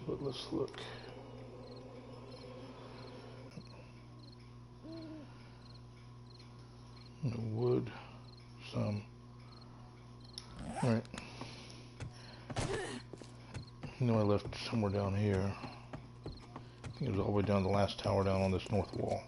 But let's look. No wood, some. Alright. I know I left somewhere down here. I think it was all the way down the last tower down on this north wall.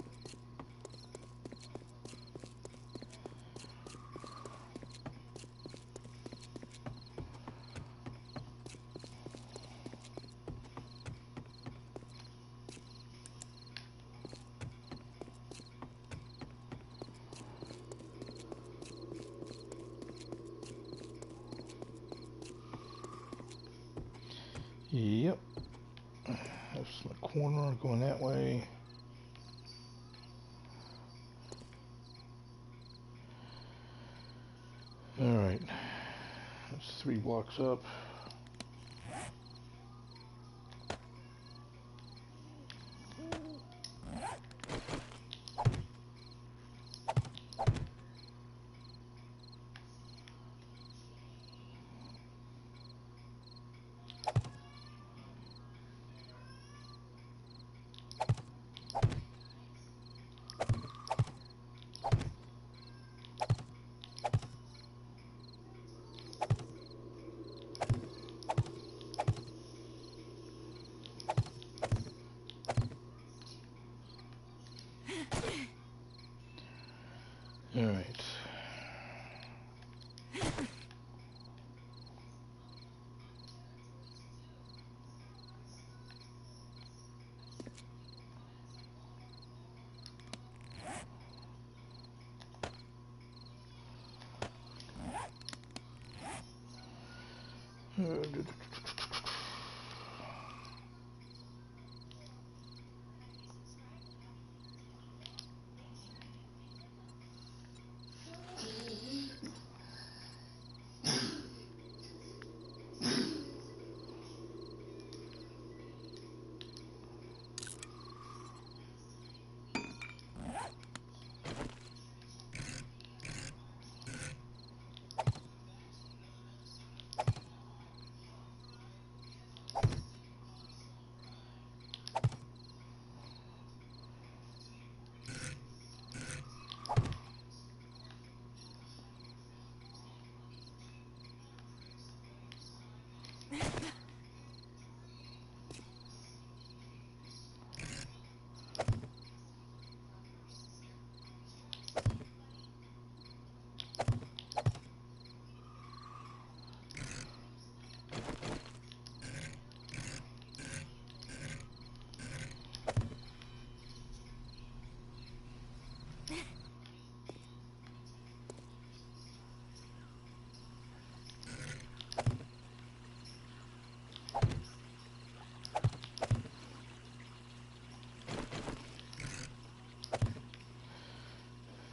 Yep. That's the corner going that way. Alright. That's 3 blocks up. Alright.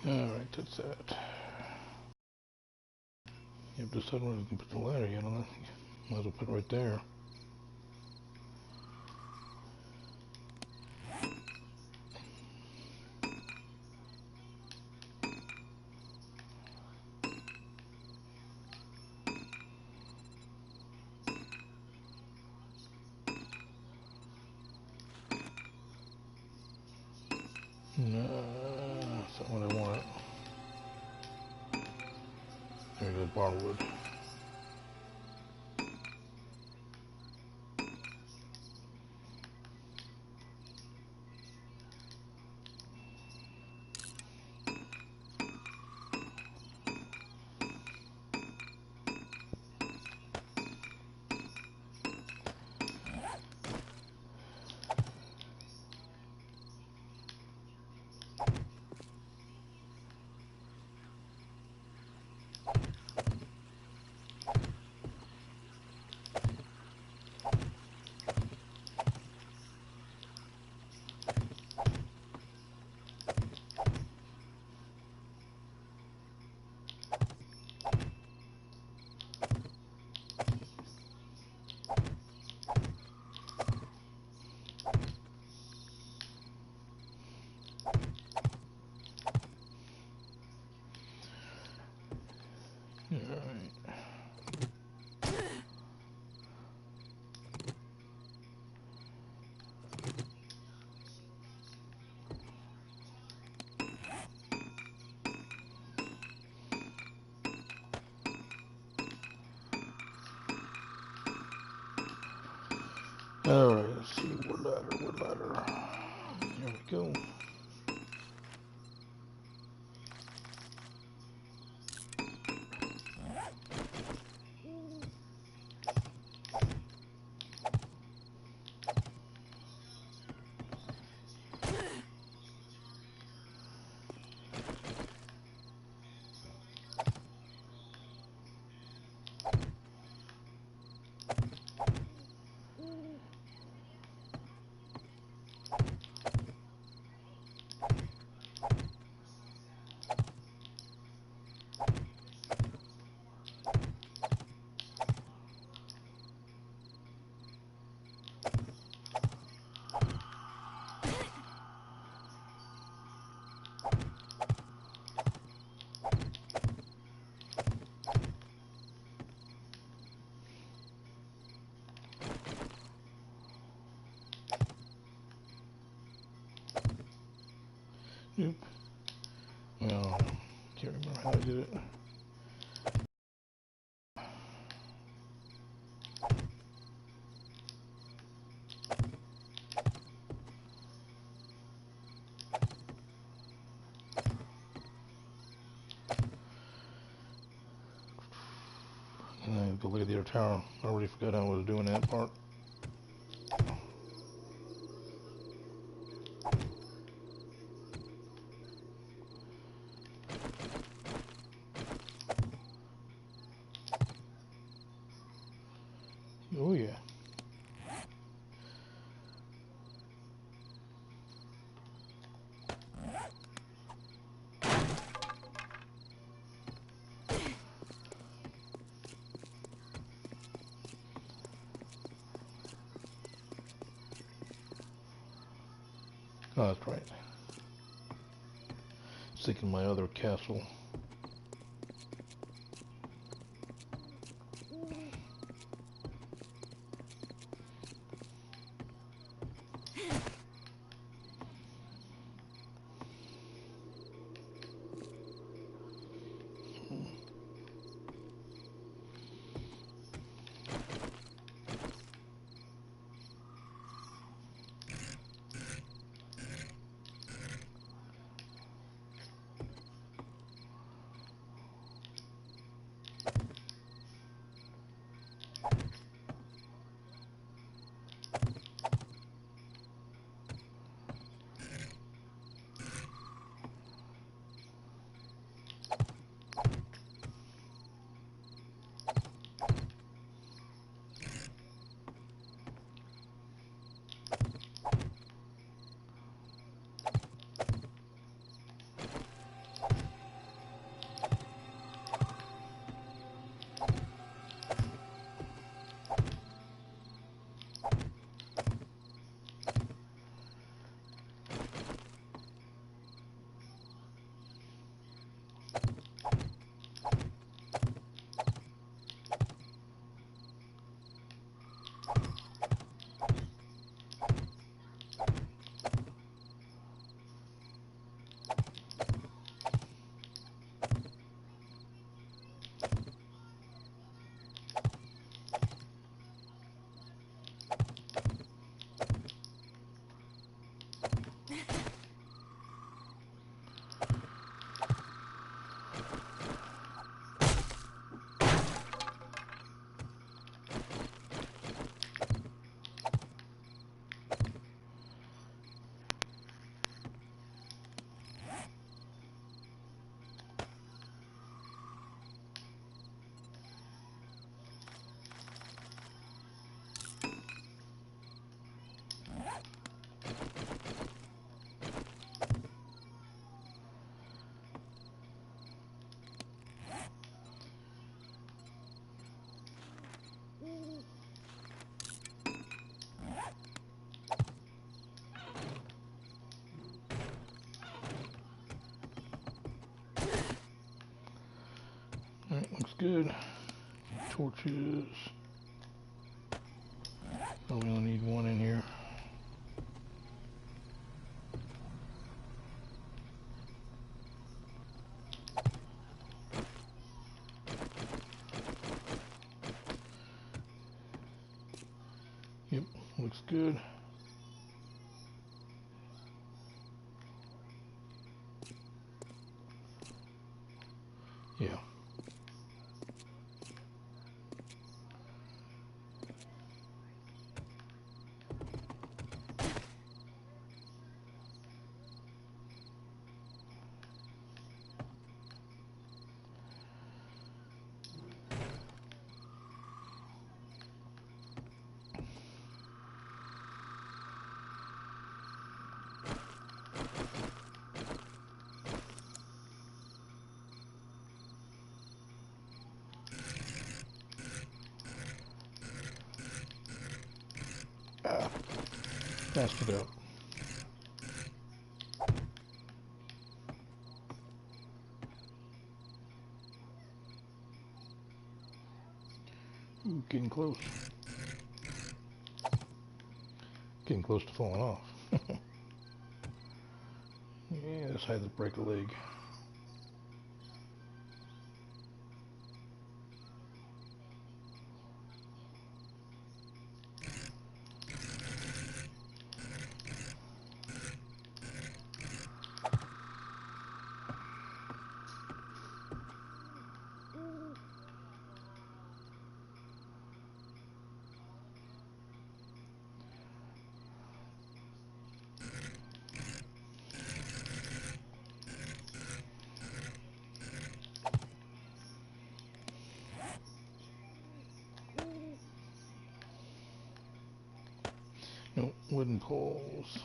Alright, that's that. You have to decide where you can put the ladder yet on that. Might as well put it right there. No, that's not what I want. There goes barwood. Alright, let's see, wood ladder, wood ladder. Here we go. Nope. No, can't remember how I did it. And then go look at the other tower. I already forgot how I was doing that part. Oh yeah. Oh, that's right. Thinking my other castle. Alright, looks good. Torches. Oh, we only need one in here. Yep. Looks good. Yeah. Ah, passed it up. Ooh, getting close. Getting close to falling off. Yeah, this had to break a leg. No, wooden poles.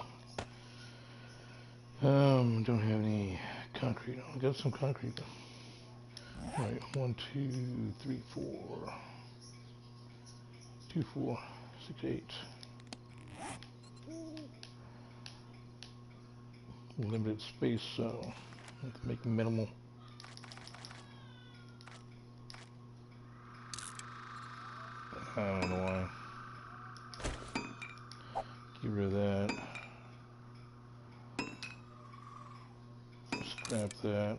Don't have any concrete. I got some concrete. Alright, 1, 2, 3, 4. 2, 4, 6, 8. Limited space, so I have to make minimal. I don't know why. Get rid of that. Scrap that.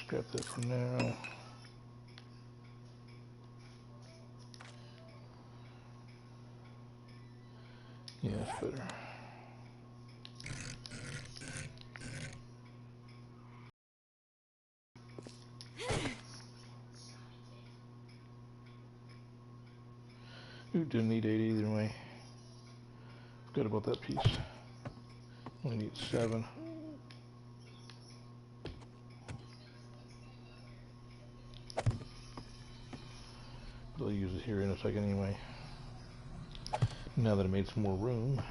Scrap that for now. Yeah, that's better. Ooh, didn't need 8 either way. Forgot about that piece. Only need 7. I'll use it here in a second anyway. Now that I made some more room.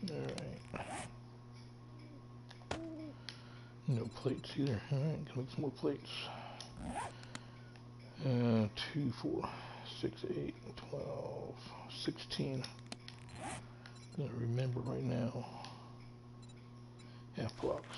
Alright. No plates either. Alright, gonna make some more plates. 2, 4, 6, 8, 12, 16. Gonna remember right now. Half blocks.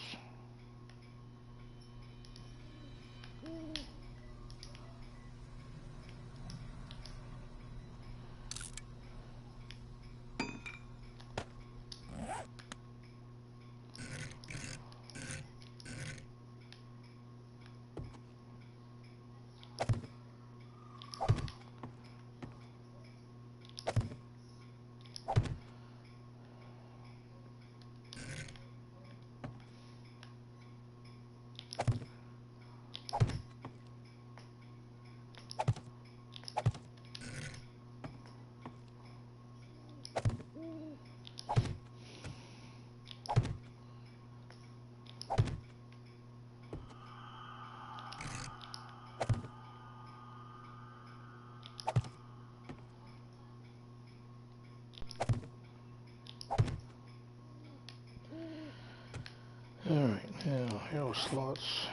Alright, now arrow slots.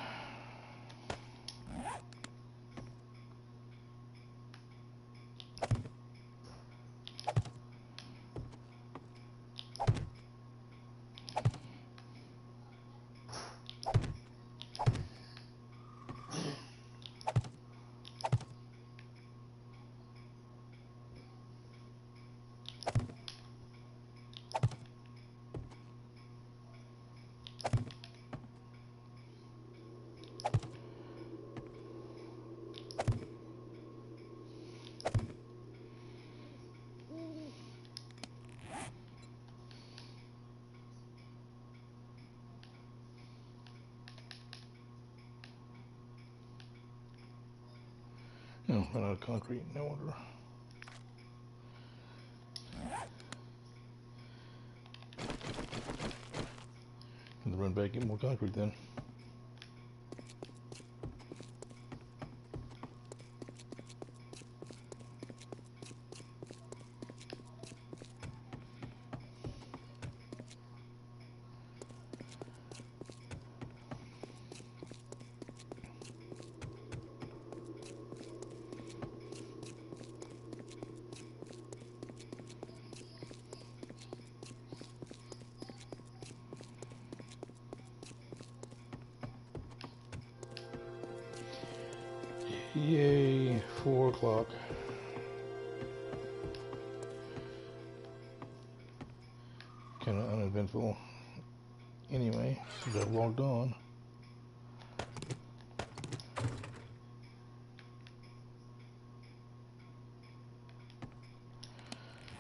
Oh, ran out of concrete, no wonder. And run back, get more concrete then. Yay, 4 o'clock. Kind of uneventful anyway, since I've logged on.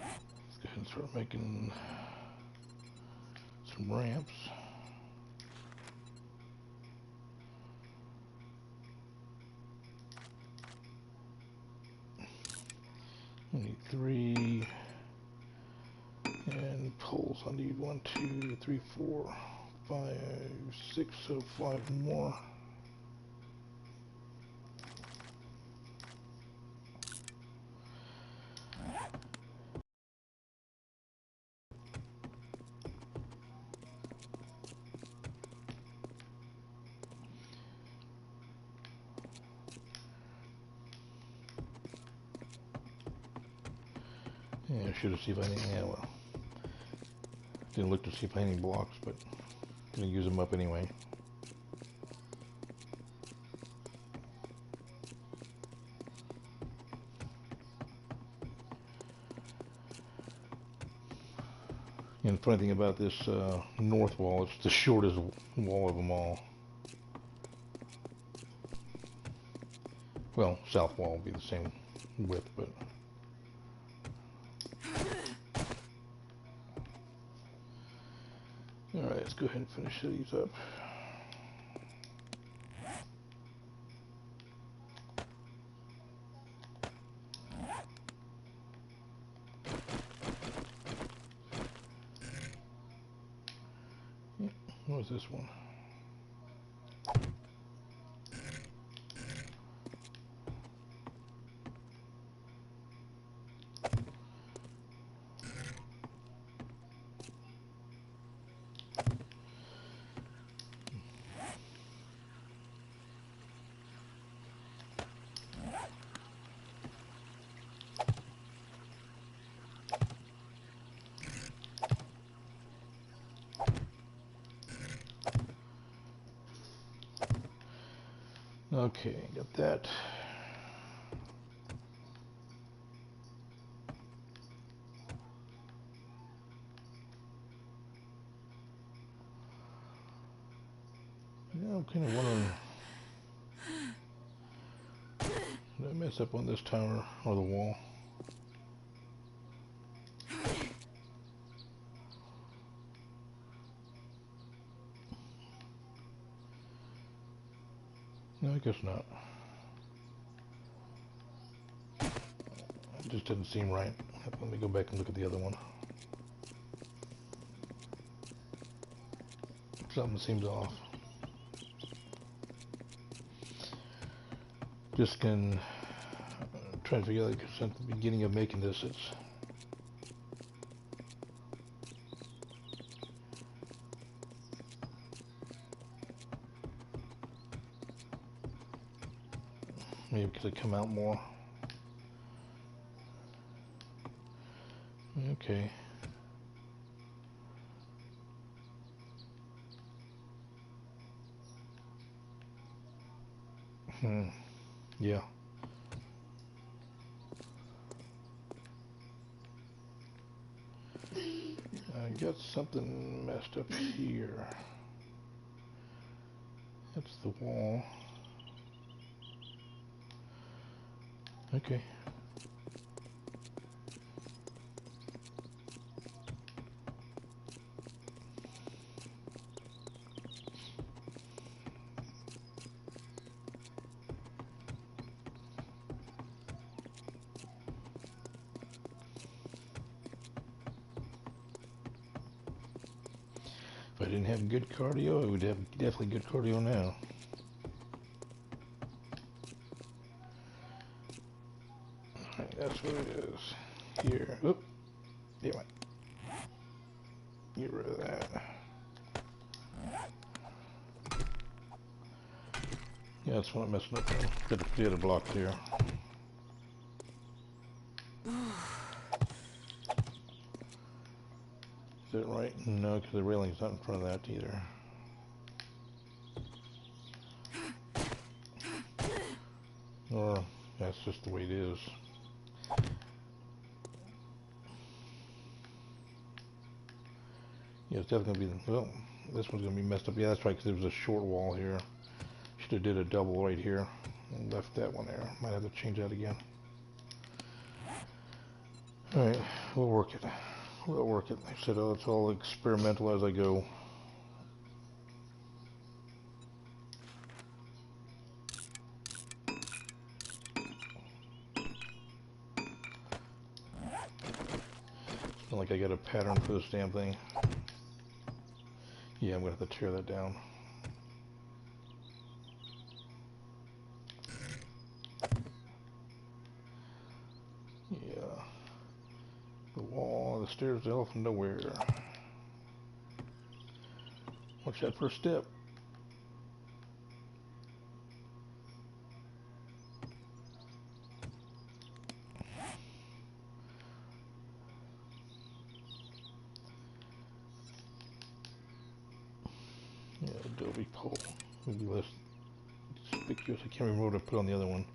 Let's go ahead and start making some ramps. I need 3, and poles I need 1, 2, 3, 4, 5, 6, so 5 more. Yeah, I should have seen if I need, yeah, well, didn't look to see if I had any blocks, but gonna use them up anyway. And the funny thing about this north wall, it's the shortest wall of them all. Well, south wall will be the same width, but alright, let's go ahead and finish these up. What was this one? Okay, got that. Yeah, I'm kind of wondering, did I mess up on this tower or the wall? No, I guess not. It just didn't seem right. Let me go back and look at the other one. Something seems off. Just can try to figure out, because at the beginning of making this, it's maybe because it come out more. Okay. Yeah. I got something messed up here. That's the wall. Okay. I didn't have good cardio, I would have definitely good cardio now. Alright, that's what it is. Here. Oop. Damn it. Get rid of that. Yeah, that's what I'm messing up now. Got the other block there. Is that right? No, because the railing's not in front of that either. Or that's just the way it is. Yeah, it's definitely going to be, well, this one's going to be messed up. Yeah, that's right, because there was a short wall here. Should have did a double right here and left that one there. Might have to change that again. Alright, we'll work it. We'll work it. Like I said, it's all experimental as I go. It's not like I got a pattern for this damn thing. Yeah, I'm going to have to tear that down. Yeah. The wall, the stairs, they off nowhere. Watch that first step. Yeah, adobe pole. Maybe less conspicuous. I can't remember what I put on the other one.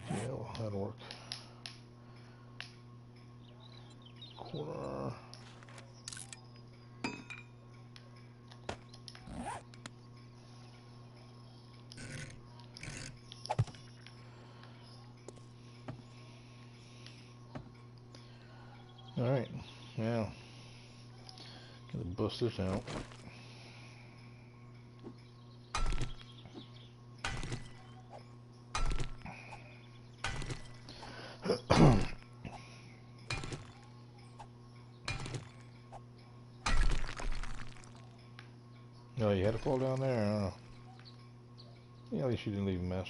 Yeah, well, that'll work. Corner. Alright, now, gotta bust this out. Oh, you had to fall down there, huh? Yeah, at least you didn't leave a mess.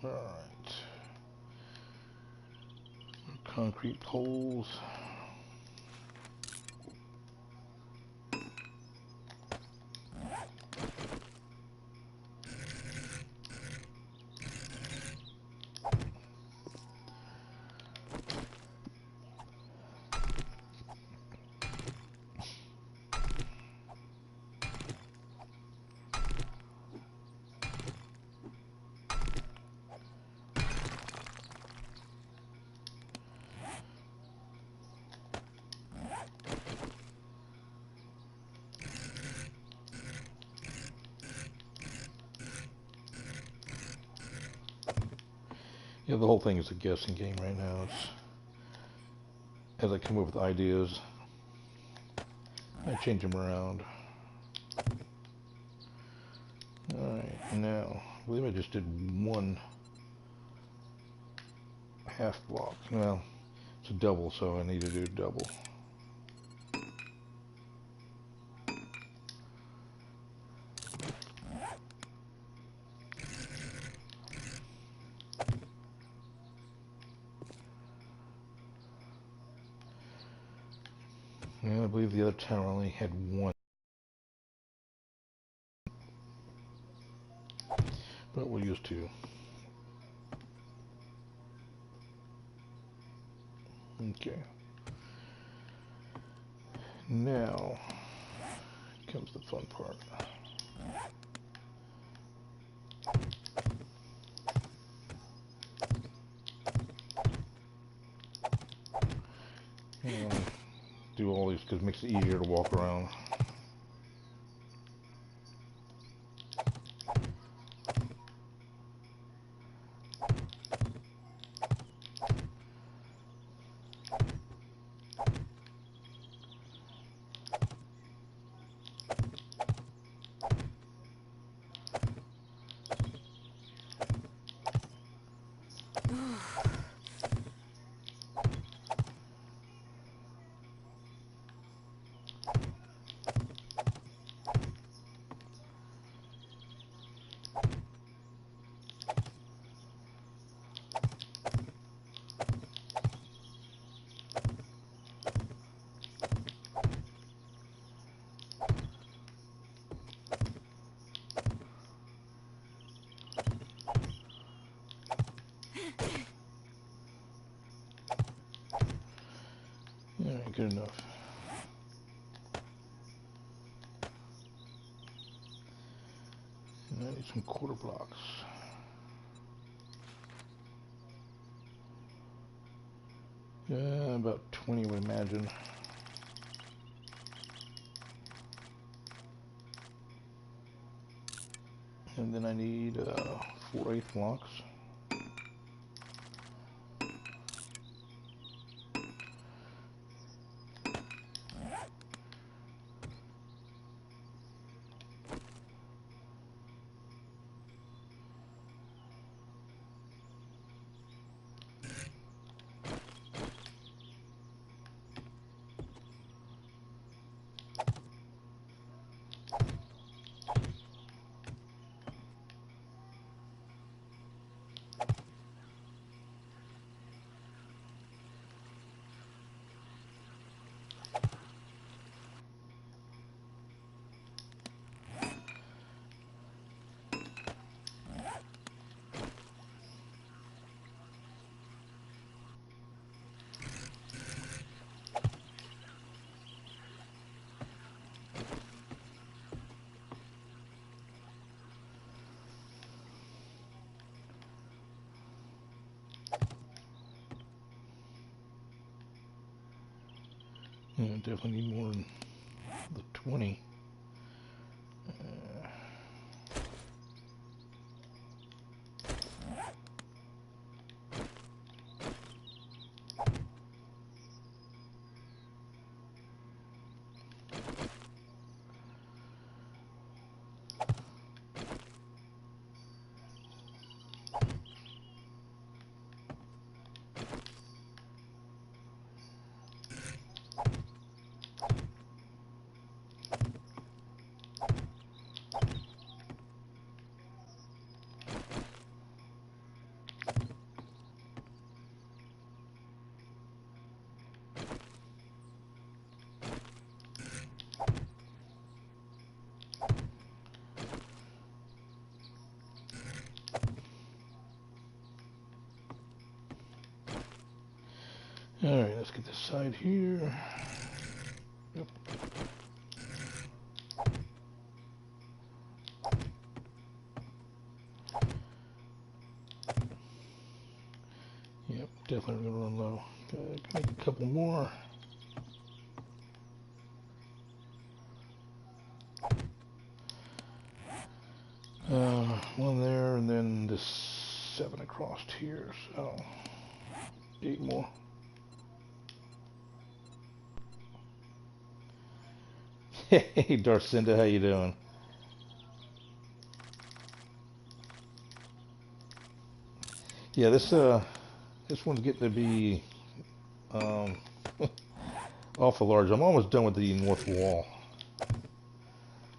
Alright. Concrete poles. Yeah, the whole thing is a guessing game right now. It's, as I come up with ideas, I change them around. Alright, now, I believe I just did one half block. Well, it's a double, so I need to do a double. And I believe the other tower only had one. But we'll use two. Okay. Now comes the fun part. And do all these because it makes it easier to walk around. good enough. And I need some quarter blocks. Yeah, about 20, I would imagine. And then I need 4/8 blocks. Yeah, definitely need more than the 20. Alright, let's get this side here. Yep. Yep, definitely gonna run low. Make a couple more. One there, and then this 7 across here, so 8 more. Hey, Darcinda, how you doing? Yeah, this one's getting to be awful large. I'm almost done with the north wall,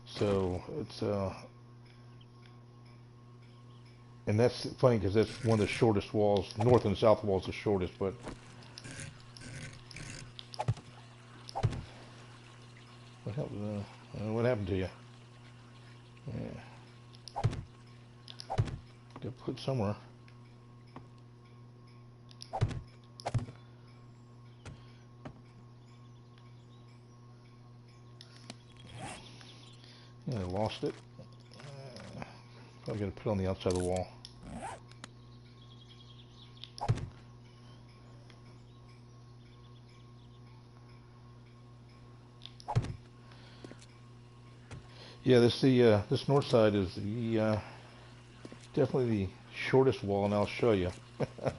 so it's and that's funny because that's one of the shortest walls. North and south wall is the shortest, but what happened to you? Yeah, got put somewhere. Yeah, I lost it. Probably got to put it on the outside of the wall. Yeah, this north side is the definitely the shortest wall, and I'll show you. But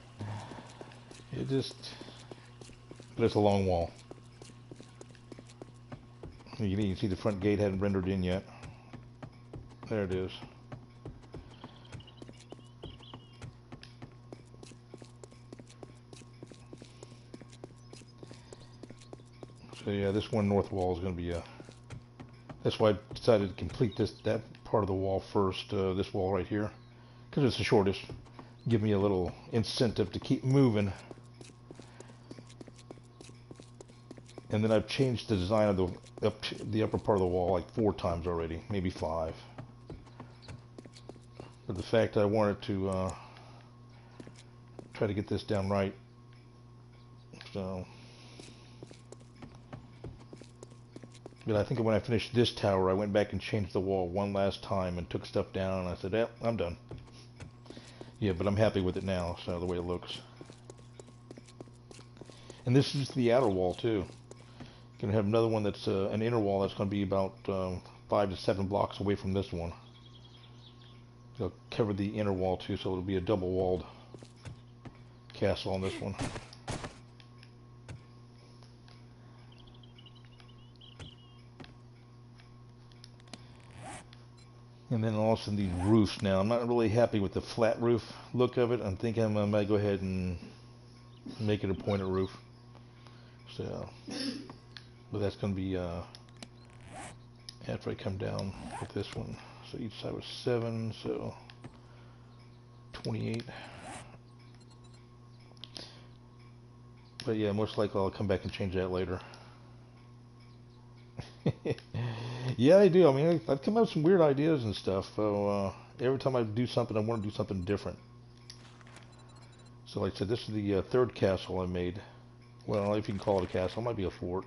it's a long wall. You can see the front gate hadn't rendered in yet. There it is. So yeah, this one north wall is going to be that's why I decided to complete that part of the wall first, this wall right here, because it's the shortest. Give me a little incentive to keep moving. And then I've changed the design of the upper part of the wall like 4 times already, maybe 5. But the fact I wanted to try to get this down right, so But I think when I finished this tower, I went back and changed the wall one last time and took stuff down, and I said, "Yep, I'm done." Yeah, but I'm happy with it now, so the way it looks. And this is the outer wall too. Gonna have another one that's an inner wall that's gonna be about 5 to 7 blocks away from this one. They'll cover the inner wall too, so it'll be a double-walled castle on this one. And then also the roofs now. I'm not really happy with the flat roof look of it. I'm thinking I might go ahead and make it a pointed roof. So, but that's going to be after I come down with this one. So each side was 7, so 28. But yeah, most likely I'll come back and change that later. Yeah, I do. I mean, I've come up with some weird ideas and stuff. So every time I do something, I want to do something different. So like I said, this is the third castle I made. Well, if you can call it a castle, it might be a fort.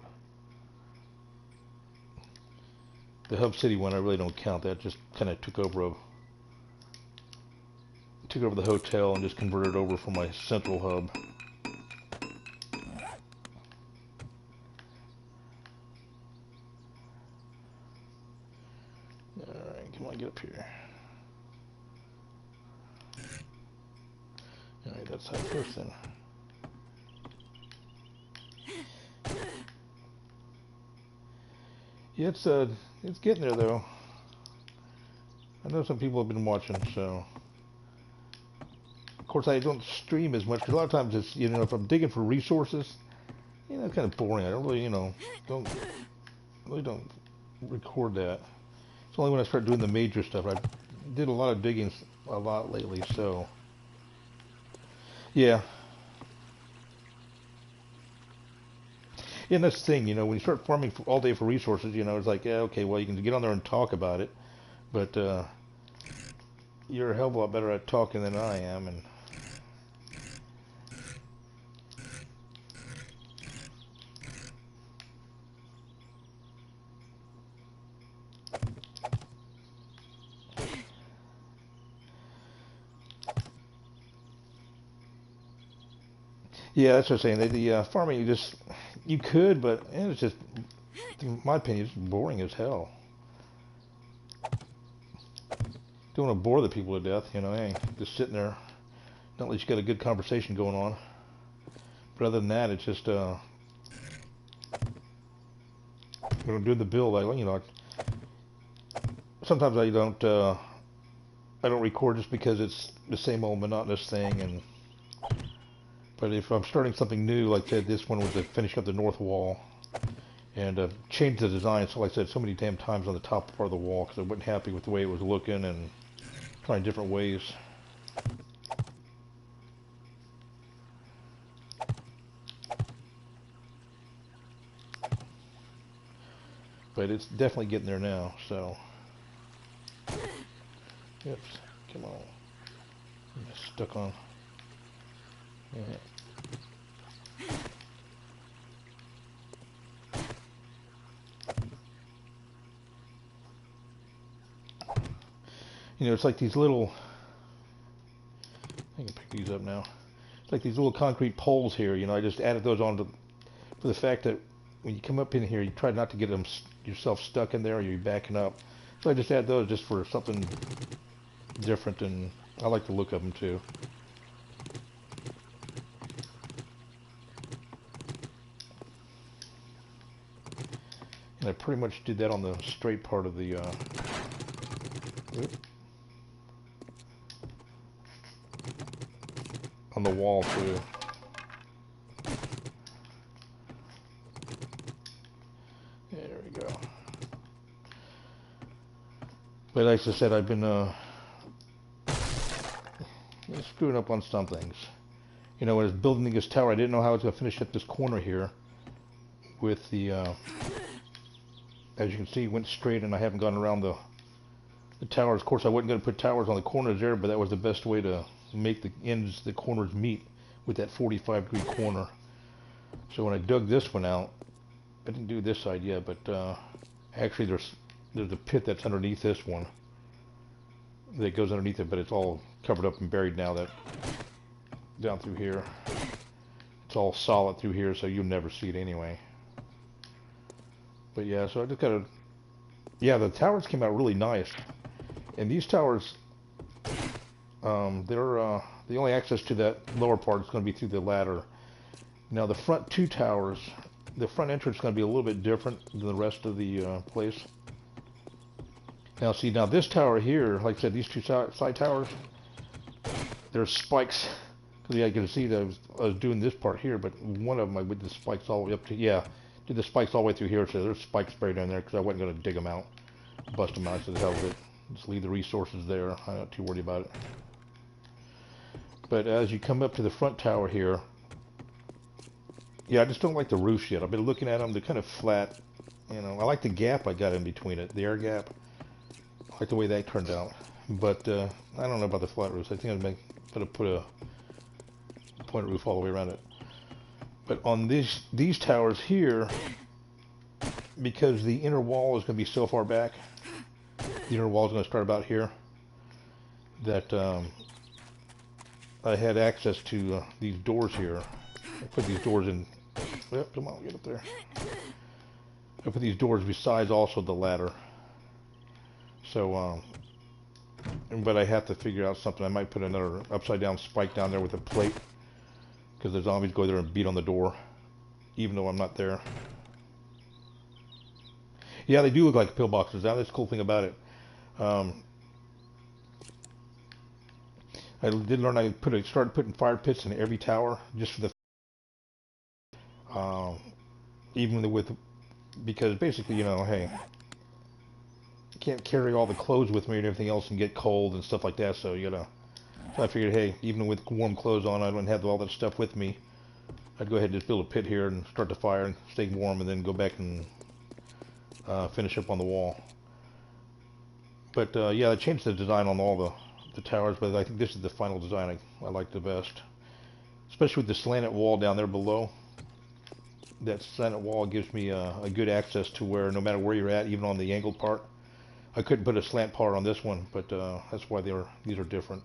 The Hub City one, I really don't count. That just kind of took over the hotel and just converted it over for my central hub. Alright, come on, get up here. Alright, that's how first then. Yeah, it's getting there though. I know some people have been watching, so of course I don't stream as much because a lot of times it's, you know, if I'm digging for resources, you know, it's kind of boring. I don't really, you know, don't record that. It's only when I start doing the major stuff. I did a lot of digging a lot lately, so yeah. Yeah, and that's the thing, you know, when you start farming all day for resources, you know, it's like, yeah, okay, well, you can get on there and talk about it, but you're a hell of a lot better at talking than I am, and yeah, that's what I'm saying. The farming, you could, but it's just, in my opinion, it's boring as hell. Don't want to bore the people to death, you know, hey, just sitting there. Not least you got a good conversation going on. But other than that, it's just, when I'm doing the build, you know, sometimes I don't record just because it's the same old monotonous thing, and but if I'm starting something new, like I said, this one was to finish up the north wall and change the design. So like I said, so many damn times on the top part of the wall because I wasn't happy with the way it was looking and trying different ways. But it's definitely getting there now, so. Oops, come on. I'm stuck on. Yeah. You know, it's like these little, I can pick these up now. It's like these little concrete poles here, you know, I just added those on for the fact that when you come up in here, you try not to get yourself stuck in there or you're backing up. So I just add those just for something different, and I like the look of them too. And I pretty much did that on the straight part of the on the wall too. There we go. But like I said, I've been screwing up on some things. You know, when I was building this tower, I didn't know how I was going to finish up this corner here with the, as you can see, it went straight, and I haven't gone around the towers. Of course, I wasn't going to put towers on the corners there, but that was the best way to make the corners meet with that 45-degree corner. So when I dug this one out, I didn't do this side yet, but actually there's a pit that's underneath this one that goes underneath it, but it's all covered up and buried now. That down through here, it's all solid through here, so you'll never see it anyway. But yeah, so I just gotta, yeah, the towers came out really nice, and these towers, they're the only access to that lower part is going to be through the ladder. Now the front two towers, the front entrance is going to be a little bit different than the rest of the place. Now see, now this tower here, like I said, these two side towers, there's spikes. Because yeah, I can see that I was doing this part here, but one of them I did the spikes all the way up to, yeah, did the spikes all the way through here, so there's spikes buried in there because I wasn't going to dig them out, bust them out, so the hell with it. Just leave the resources there. I'm not too worried about it. But as you come up to the front tower here, yeah, I just don't like the roofs yet. I've been looking at them. They're kind of flat. You know, I like the gap I got in between it, the air gap. I like the way that turned out. But I don't know about the flat roofs. I think I'm going to put a point roof all the way around it. But on these towers here, because the inner wall is going to be so far back, the inner wall is going to start about here, that I had access to these doors here. I put these doors in. Yep, come on, get up there. I put these doors besides also the ladder. So, but I have to figure out something. I might put another upside down spike down there with a plate, because the zombies go there and beat on the door, even though I'm not there. Yeah, they do look like pillboxes. That's the cool thing about it. I did learn I started putting fire pits in every tower just for the even with, because basically, you know, hey, I can't carry all the clothes with me and everything else and get cold and stuff like that, so you gotta, so I figured, hey, even with warm clothes on, I wouldn't have all that stuff with me. I'd go ahead and just build a pit here and start the fire and stay warm, and then go back and finish up on the wall. But yeah, I changed the design on all the towers, but I think this is the final design I like the best, especially with the slanted wall down there below. That slanted wall gives me a good access to where, no matter where you're at, even on the angled part. I couldn't put a slant part on this one, but that's why these are different.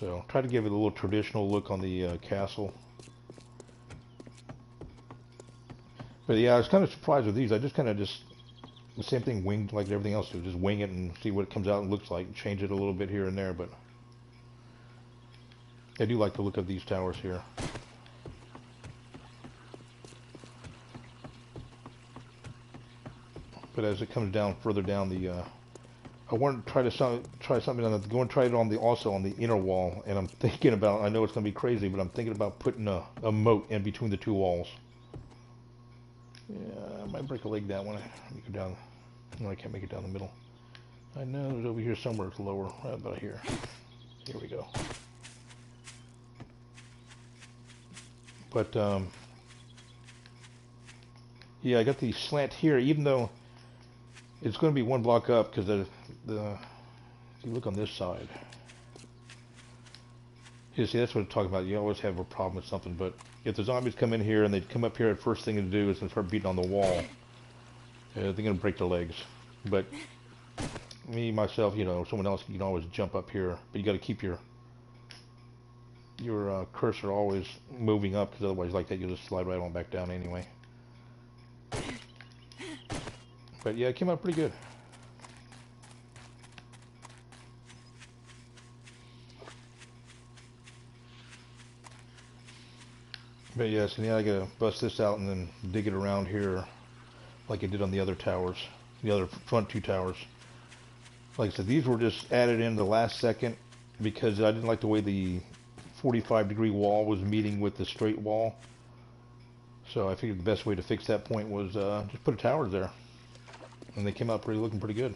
So try to give it a little traditional look on the castle. But yeah, I was kind of surprised with these. I just kind of the same thing, winged like everything else. Just wing it and see what it comes out and looks like. Change it a little bit here and there, but I do like the look of these towers here. But as it comes down further down I want to try something on go and try it on also on the inner wall. And I'm thinking about, I know it's going to be crazy, but I'm thinking about putting a moat in between the two walls. Yeah, I might break a leg that one. Let me go down. No, I can't make it down the middle. I know it's over here somewhere. It's lower, right about here. Here we go. But yeah, I got the slant here, even though it's going to be one block up, because if you look on this side, you see, that's what I'm talking about. You always have a problem with something, but if the zombies come in here and they come up here, the first thing to do is to start beating on the wall. They're going to break their legs. But me, myself, you know, someone else, you can always jump up here, but you got to keep your cursor always moving up, because otherwise, like that, you'll just slide right on back down anyway. But yeah, it came out pretty good. But yeah, so now I gotta bust this out and then dig it around here like I did on the other towers, the other front two towers. Like I said, these were just added in the last second because I didn't like the way the 45-degree wall was meeting with the straight wall. So I figured the best way to fix that point was just put a tower there. And they came out looking pretty good.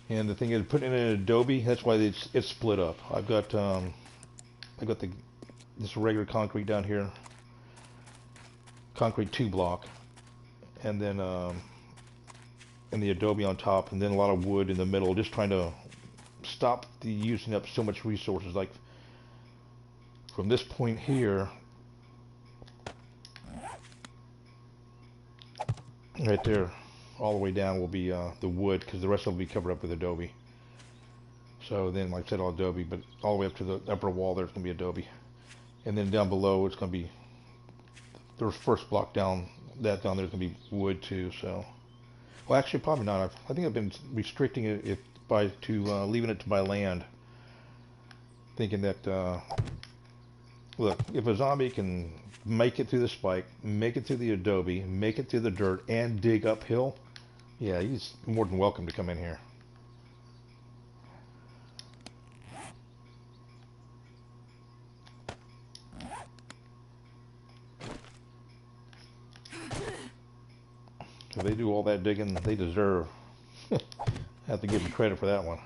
And the thing is, putting it in Adobe, that's why it's split up. I've got this regular concrete down here, concrete 2-block, and then and the Adobe on top, and then a lot of wood in the middle, just trying to stop the using up so much resources. Like from this point here, right there, all the way down will be the wood, because the rest of it will be covered up with adobe. So then, like I said, all adobe, but all the way up to the upper wall there's going to be adobe. And then down below it's going to be, the first block down, that down there's going to be wood too. So, well, actually probably not. I think I've been restricting it by leaving it to by land, thinking that look, if a zombie can make it through the spike, make it through the adobe, make it through the dirt, and dig uphill, yeah, he's more than welcome to come in here. If they do all that digging, they deserve. I have to give them credit for that one.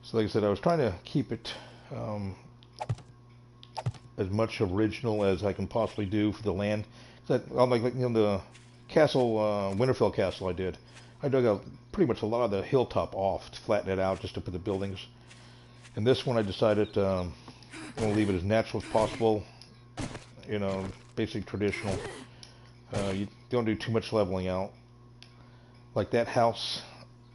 So like I said, I was trying to keep it as much original as I can possibly do for the land. Like the castle, Winterfell Castle, I dug out pretty much a lot of the hilltop off to flatten it out just to put the buildings. And this one I decided I'm going to leave it as natural as possible. You know, basic traditional. You don't do too much leveling out. Like that house,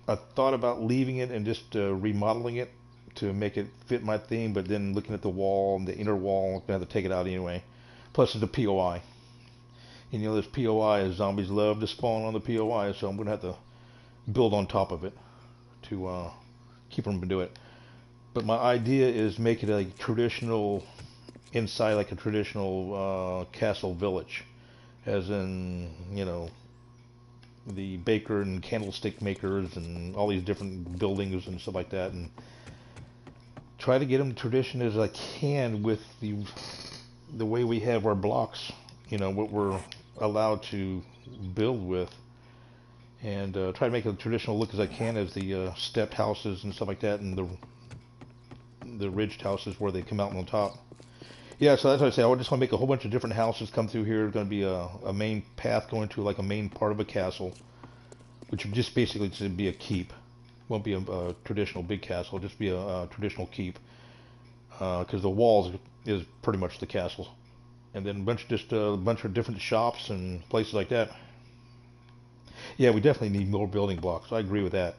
I thought about leaving it and just remodeling it to make it fit my theme, but then looking at the wall and the inner wall, I'm going to have to take it out anyway. Plus it's a POI. And you know, this POI, zombies love to spawn on the POI, so I'm going to have to build on top of it to keep them from doing it. But my idea is make it a traditional, inside like a traditional castle village. As in, you know, the baker and candlestick makers and all these different buildings and stuff like that. And try to get them tradition as I can with the way we have our blocks, you know, what we're allowed to build with, and try to make a traditional look as I can as the stepped houses and stuff like that, and the ridged houses where they come out on top. Yeah, so that's what I say. I just want to make a whole bunch of different houses come through here. There's going to be a main path going to like a main part of a castle, which would just basically just be a keep. Won't be a traditional big castle. It'll just be a traditional keep, because the walls is pretty much the castle. And then a bunch of different shops and places like that. Yeah, we definitely need more building blocks. I agree with that.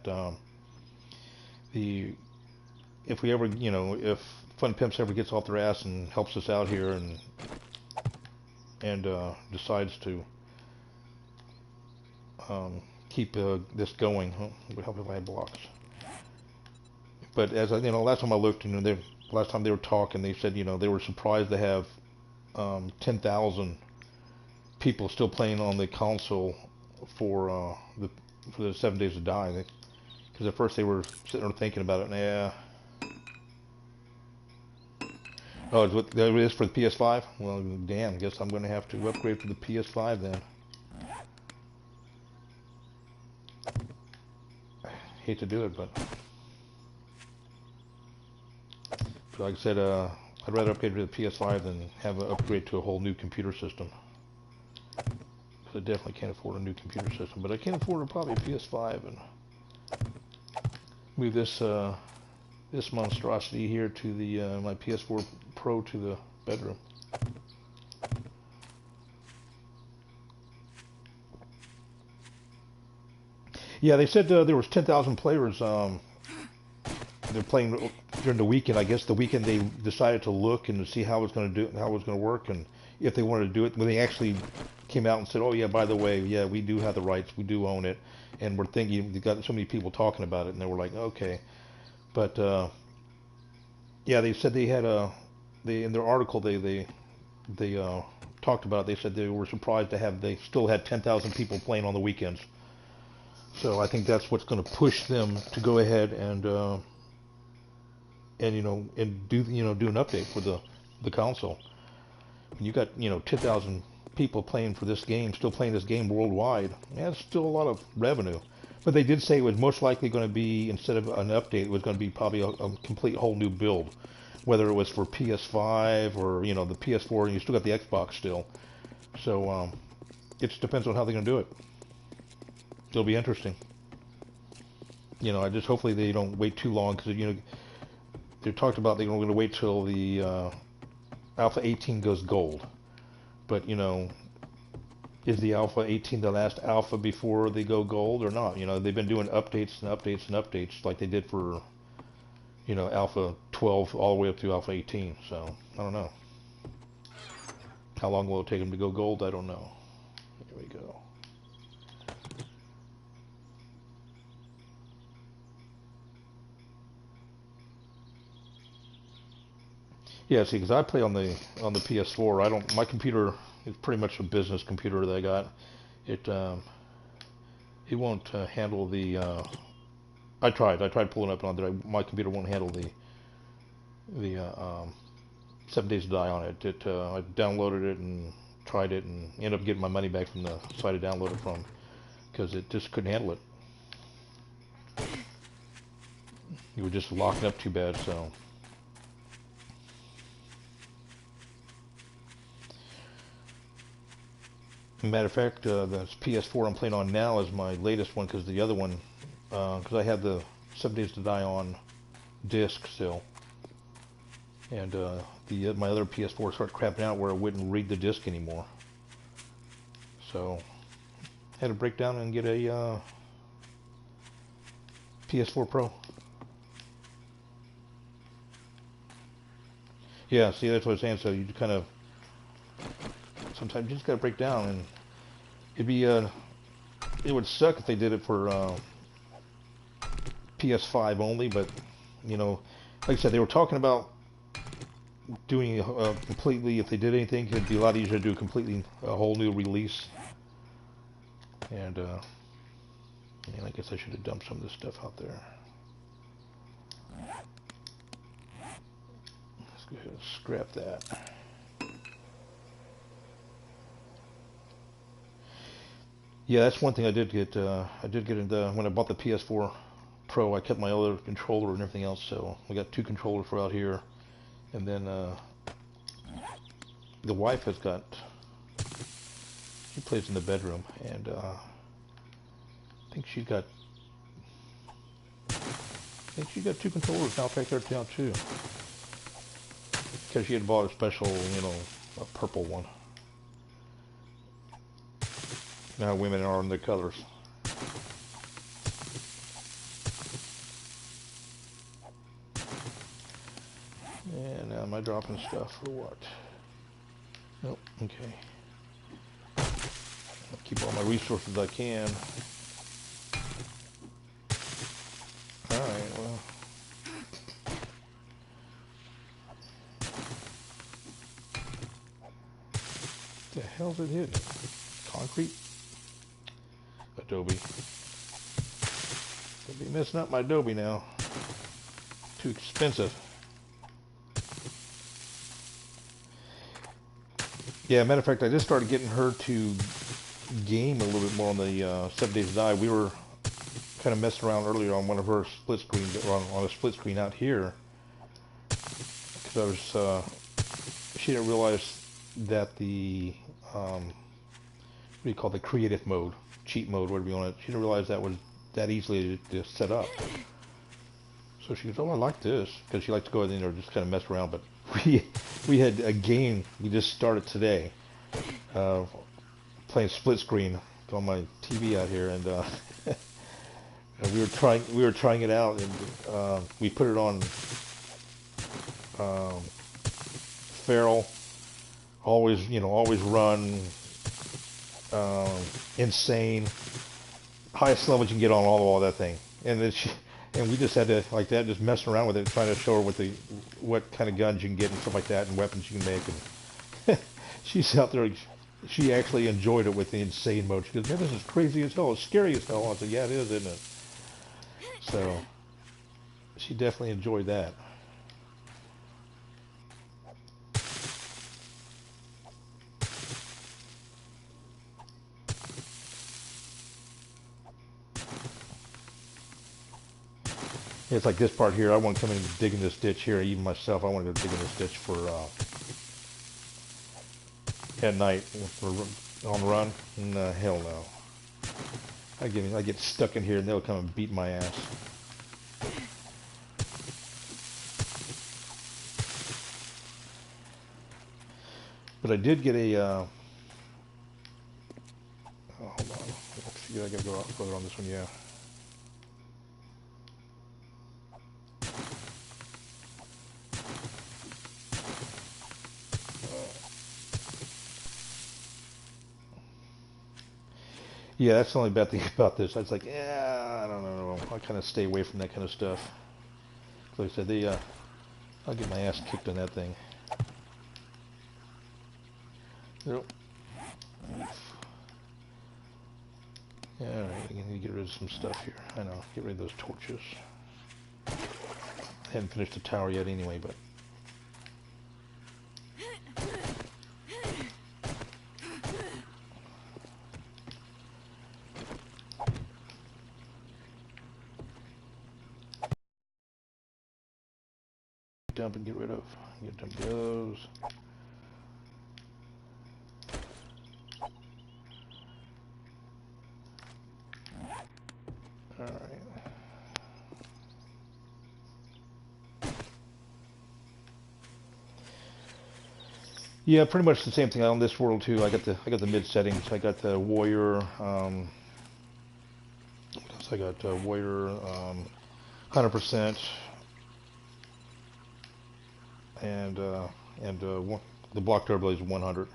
If we ever, you know, if Fun Pimps ever gets off their ass and helps us out here and decides to keep this going, it would help if I had blocks. But as I, you know, last time I looked, you know, last time they were talking, they said, you know, they were surprised to have 10,000 people still playing on the console for the 7 Days to Die. Because at first they were sitting there thinking about it, and yeah. Oh, is what it is for the PS5? Well, damn, guess I'm going to have to upgrade to the PS5 then. I hate to do it, but like I said, I'd rather upgrade to the PS5 than have an upgrade to a whole new computer system. Because I definitely can't afford a new computer system, but I can afford probably a PS5 and move this monstrosity here to the my PS4 Pro to the bedroom. Yeah, they said there was 10,000 players. They're playing during the weekend. I guess the weekend they decided to look and to see how it was going to work, and if they wanted to do it. When they actually came out and said, "Oh yeah, by the way, yeah, we do have the rights, we do own it," and we're thinking, they got so many people talking about it, and they were like, "Okay," but yeah, they said they had in their article they talked about it. They said they were surprised to have they still had 10,000 people playing on the weekends. So I think that's what's going to push them to go ahead and you know, and do an update for the console. When you got, you know, 10,000 people playing for this game, still playing this game worldwide, yeah, it's still a lot of revenue. But they did say it was most likely going to be, instead of an update, it was going to be probably a complete whole new build. Whether it was for PS5 or, you know, the PS4, and you still got the Xbox still. So it just depends on how they're going to do it. It'll be interesting. You know, I just hopefully they don't wait too long, because, you know, they talked about they're going to wait till the Alpha 18 goes gold. But, you know, is the Alpha 18 the last alpha before they go gold or not? You know, they've been doing updates and updates and updates like they did for, you know, Alpha 12 all the way up to Alpha 18. So, I don't know. How long will it take them to go gold? I don't know. Here we go. Yeah, see, because I play on the PS4. I don't. My computer is pretty much a business computer that I got. It won't handle the. I tried pulling up on it. My computer won't handle the 7 Days to Die on it. I downloaded it and tried it and ended up getting my money back from the site I downloaded from, because it just couldn't handle it. You were just locking up too bad. So. Matter of fact, the PS4 I'm playing on now is my latest one, because the other one, because I had the 7 Days to Die on disc still, and my other PS4 started crapping out where it wouldn't read the disc anymore. So had to break down and get a PS4 Pro. Yeah, see, that's what I was saying. So you kind of sometimes you just gotta break down, and it'd be it would suck if they did it for PS5 only. But you know, like I said, they were talking about doing completely. If they did anything, it'd be a lot easier to do a whole new release. And I guess I should have dumped some of this stuff out there. Let's go ahead and scrap that. Yeah, that's one thing I did get. I did get into when I bought the PS4 Pro. I kept my other controller and everything else, so we got 2 controllers for out here, and then the wife has got. She plays in the bedroom, and I think she got. I think she got 2 controllers now back there too, because she had bought a special, you know, a purple one. Now women are in the colors. And now am I dropping stuff or what? Nope, okay. I'll keep all my resources I can. Alright, well. What the hell's it hitting? Concrete? Adobe. I'll be messing up my Adobe now. Too expensive. Yeah, matter of fact, I just started getting her to game a little bit more on the 7 Days to Die. We were kind of messing around earlier on one of her split screens, or on a split screen out here, because I was. She didn't realize that the what do you call it, the creative mode, cheat mode, whatever you want it. She didn't realize that was that easily to set up. So she goes, "Oh, I like this," because she likes to go in there and just kind of mess around. But we had a game we just started today, playing split screen on my TV out here, and we were trying it out, and we put it on feral, always run, insane, highest level you can get on all that thing, and then and we just had to, like that, just messing around with it, trying to show her what kind of guns you can get and stuff like that, and weapons you can make. And she's out there. She actually enjoyed it with the insane mode. She goes, "Man, this is crazy as hell. It's scary as hell." I said, "Yeah, it is, isn't it?" So she definitely enjoyed that. It's like this part here. I want to come in and dig in this ditch here. Even myself, I want to go dig in this ditch for at night for on the run. No, hell no. I get stuck in here and they'll come and beat my ass. But I did get a. Oh, hold on. Let's see. I gotta go out further on this one. Yeah. Yeah, that's the only bad thing about this. I was like, yeah, I don't know. I kind of stay away from that kind of stuff. Like I said, I'll get my ass kicked on that thing. Nope. Yeah, alright, I need to get rid of some stuff here. I know, get rid of those torches. I haven't finished the tower yet anyway, but... dump and get rid of. Get dump those. Alright. Yeah, pretty much the same thing on this world too. I got the mid settings. I got the warrior. What else I got? Warrior, 100%, and the block durability is 100.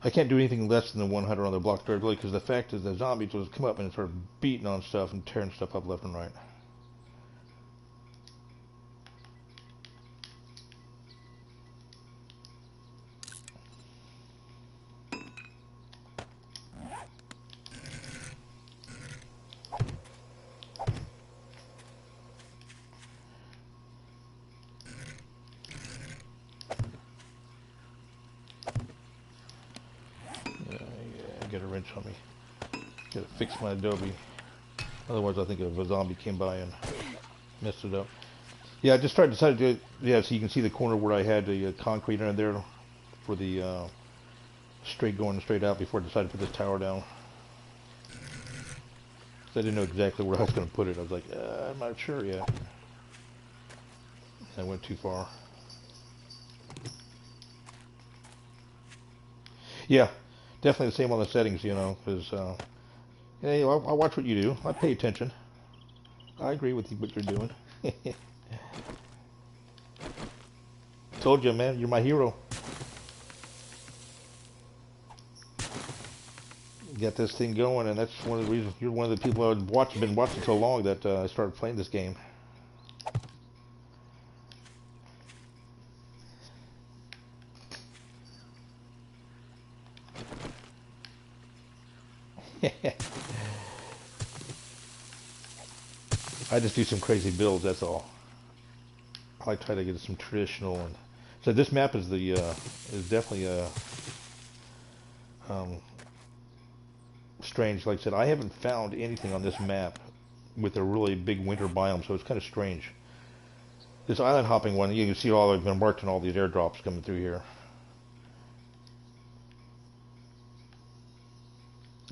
I can't do anything less than the 100 on the block durability because the fact is the zombies will just come up and start beating on stuff and tearing stuff up left and right. Get a wrench on me. Gotta fix my adobe. Otherwise, I think if a zombie came by and messed it up. Yeah, I just decided to. Yeah, so you can see the corner where I had the concrete in there for the going straight out before I decided to put this tower down. So I didn't know exactly where I was going to put it. I was like, I'm not sure yet. I went too far. Yeah. Definitely the same on the settings, you know, because hey, I watch what you do. I pay attention. I agree with what you're doing. Told you, man, you're my hero. Get this thing going, and that's one of the reasons you're one of the people I've been watching so long that I started playing this game. I just do some crazy builds, that's all. I try to get some traditional, and so this map is the is definitely strange. Like I said, I haven't found anything on this map with a really big winter biome, so it's kind of strange. This island hopping one, you can see all I've been marked on all these airdrops coming through here.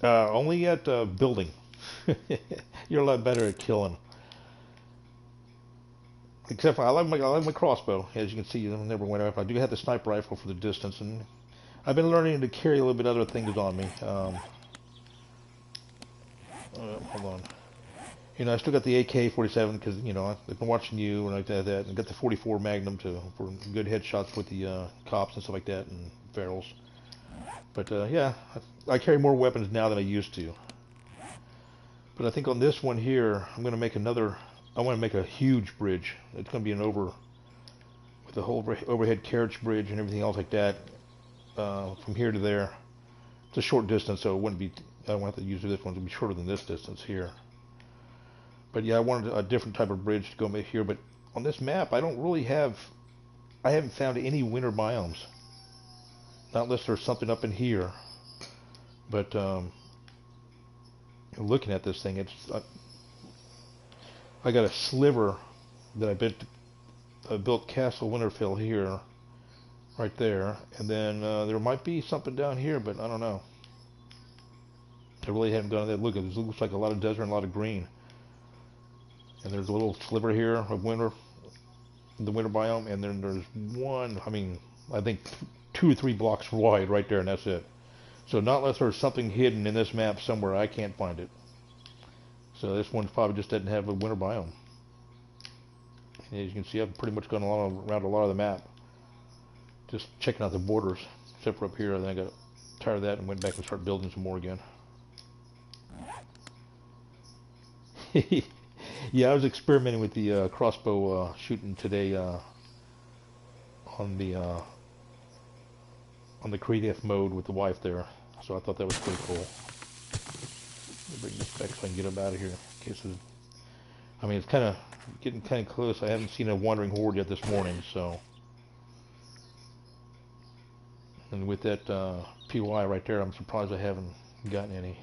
Only at building. You're a lot better at killing. Except for I like my crossbow. As you can see, I never went up. I do have the sniper rifle for the distance, and I've been learning to carry a little bit other things on me. Hold on. You know, I still got the AK-47 because you know I've been watching you and like that, and got the 44 Magnum for good headshots with the cops and stuff like that and barrels. But yeah, I carry more weapons now than I used to. But I think on this one here, I'm going to make another. I want to make a huge bridge. It's going to be with the whole overhead carriage bridge and everything else like that, from here to there. It's a short distance, so it wouldn't be. I won't have to use this one to be shorter than this distance here. But yeah, I wanted a different type of bridge to go here. But on this map, I haven't found any winter biomes. Not unless there's something up in here. But looking at this thing, it's I got a sliver that I built Castle Winterfell here, right there, and then there might be something down here, but I don't know. I really haven't gone that look. It looks like a lot of desert and a lot of green. And there's a little sliver here of winter, the winter biome, and then there's one, I mean, I think 2 or 3 blocks wide right there, and that's it. So not unless there's something hidden in this map somewhere, I can't find it. So this one probably just doesn't have a winter biome. And as you can see, I've pretty much gone around a lot of the map, just checking out the borders, except for up here. And then I got tired of that and went back and started building some more again. Yeah, I was experimenting with the crossbow shooting today on the creative mode with the wife there, so I thought that was pretty cool. Let me bring this back so I can get him out of here. In case I mean, it's kind of getting kind of close. I haven't seen a wandering horde yet this morning, so. And with that POI right there, I'm surprised I haven't gotten any.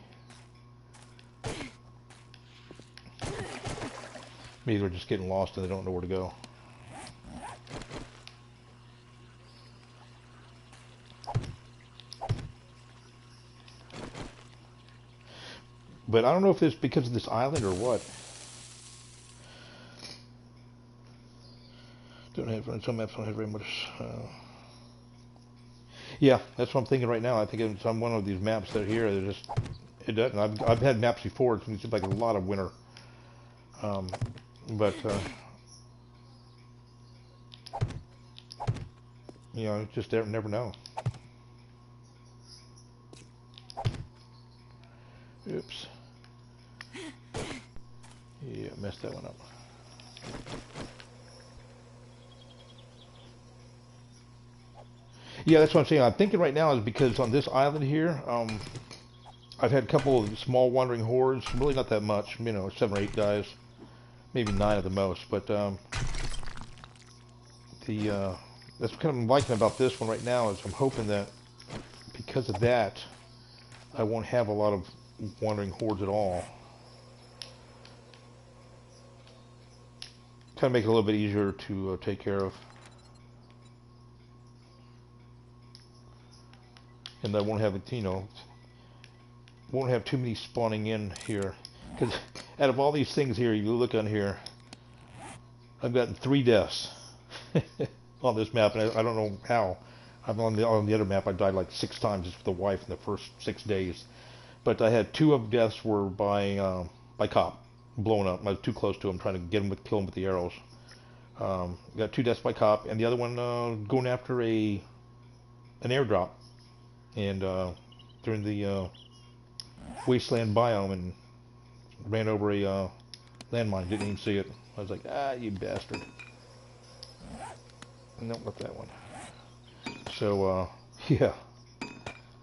Maybe they're just getting lost and they don't know where to go. But I don't know if it's because of this island or what. Some maps don't have very much. Yeah, that's what I'm thinking right now. I think it's on one of these maps that are here. They're just, it doesn't. I've had maps before. It seems like a lot of winter. But you know, just never know. Oops. Yeah, messed that one up. Yeah, that's what I'm saying. I'm thinking right now is because on this island here, I've had a couple of small wandering hordes. Really not that much, you know, 7 or 8 guys, maybe 9 at the most. But that's kind of I'm liking about this one right now is I'm hoping that because of that, I won't have a lot of wandering hordes at all. Kind of make it a little bit easier to take care of. And I won't have it, you know, won't have too many spawning in here. Because out of all these things here, you look on here, I've gotten 3 deaths on this map, and I don't know how. I'm on the other map, I died like 6 times just with the wife in the first 6 days. But I had 2 of deaths were by cop, blown up. I was too close to him, trying to get him kill him with the arrows. Got 2 deaths by cop, and the other one going after an airdrop. And during the wasteland biome, and ran over a landmine. Didn't even see it. I was like, ah, you bastard. Nope, not that one. So yeah,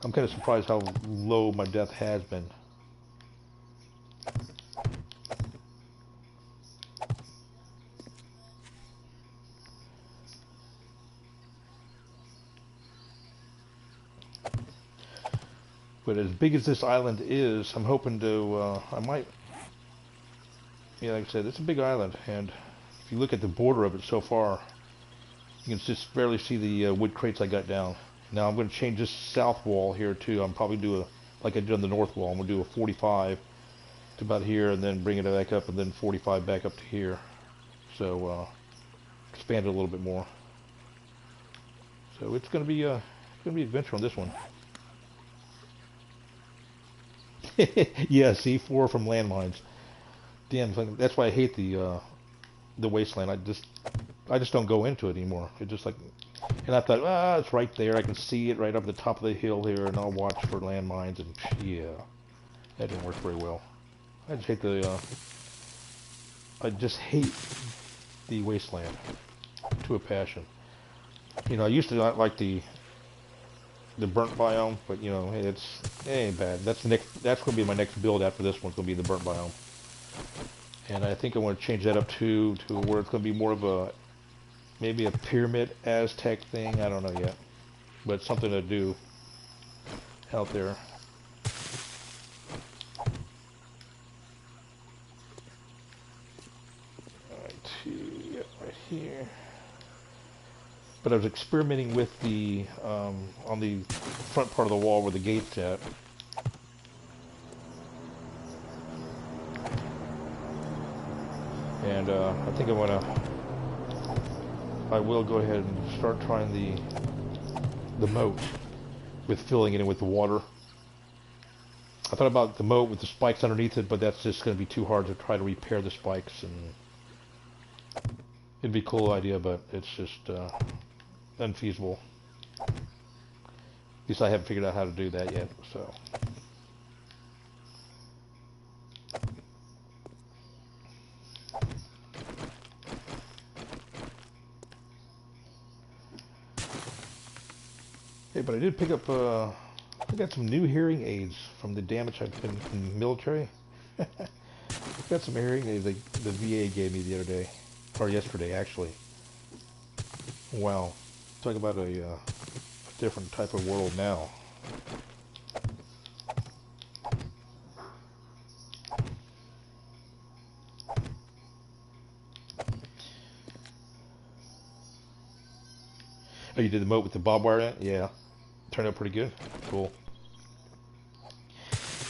I'm kind of surprised how low my death has been. But as big as this island is, I'm hoping to, I might, yeah, like I said, it's a big island, and if you look at the border of it so far, you can just barely see the wood crates I got down. Now I'm going to change this south wall here too. I'm probably do like I did on the north wall. I'm going to do a 45 to about here, and then bring it back up, and then 45 back up to here. So expand it a little bit more. So it's going to be adventure on this one. Yeah, C4 from landmines. Damn, that's why I hate the wasteland. I just don't go into it anymore. It just like, and I thought, it's right there. I can see it right up at the top of the hill here, and I'll watch for landmines. And yeah, that didn't work very well. I just hate the wasteland to a passion. You know, I used to not like the burnt biome, but you know, it ain't bad. That's going to be my next build after this one's going to be the burnt biome. And I think I want to change that up to where it's going to be more of maybe a pyramid Aztec thing. I don't know yet, but it's something to do out there. here. But I was experimenting with the, on the front part of the wall where the gate's at. And I think I will go ahead and start trying the moat with filling it in with the water. I thought about the moat with the spikes underneath it, but that's just going to be too hard to try to repair the spikes, and it'd be a cool idea, but it's just unfeasible. At least I haven't figured out how to do that yet, so. Hey, but I did pick up, I got some new hearing aids from the damage I've been in the military. Got some hearing aids the VA gave me the other day, or yesterday actually. Wow, talk about a different type of world now. Oh, you did the moat with the barbed wire in it? Yeah. Turned out pretty good. Cool.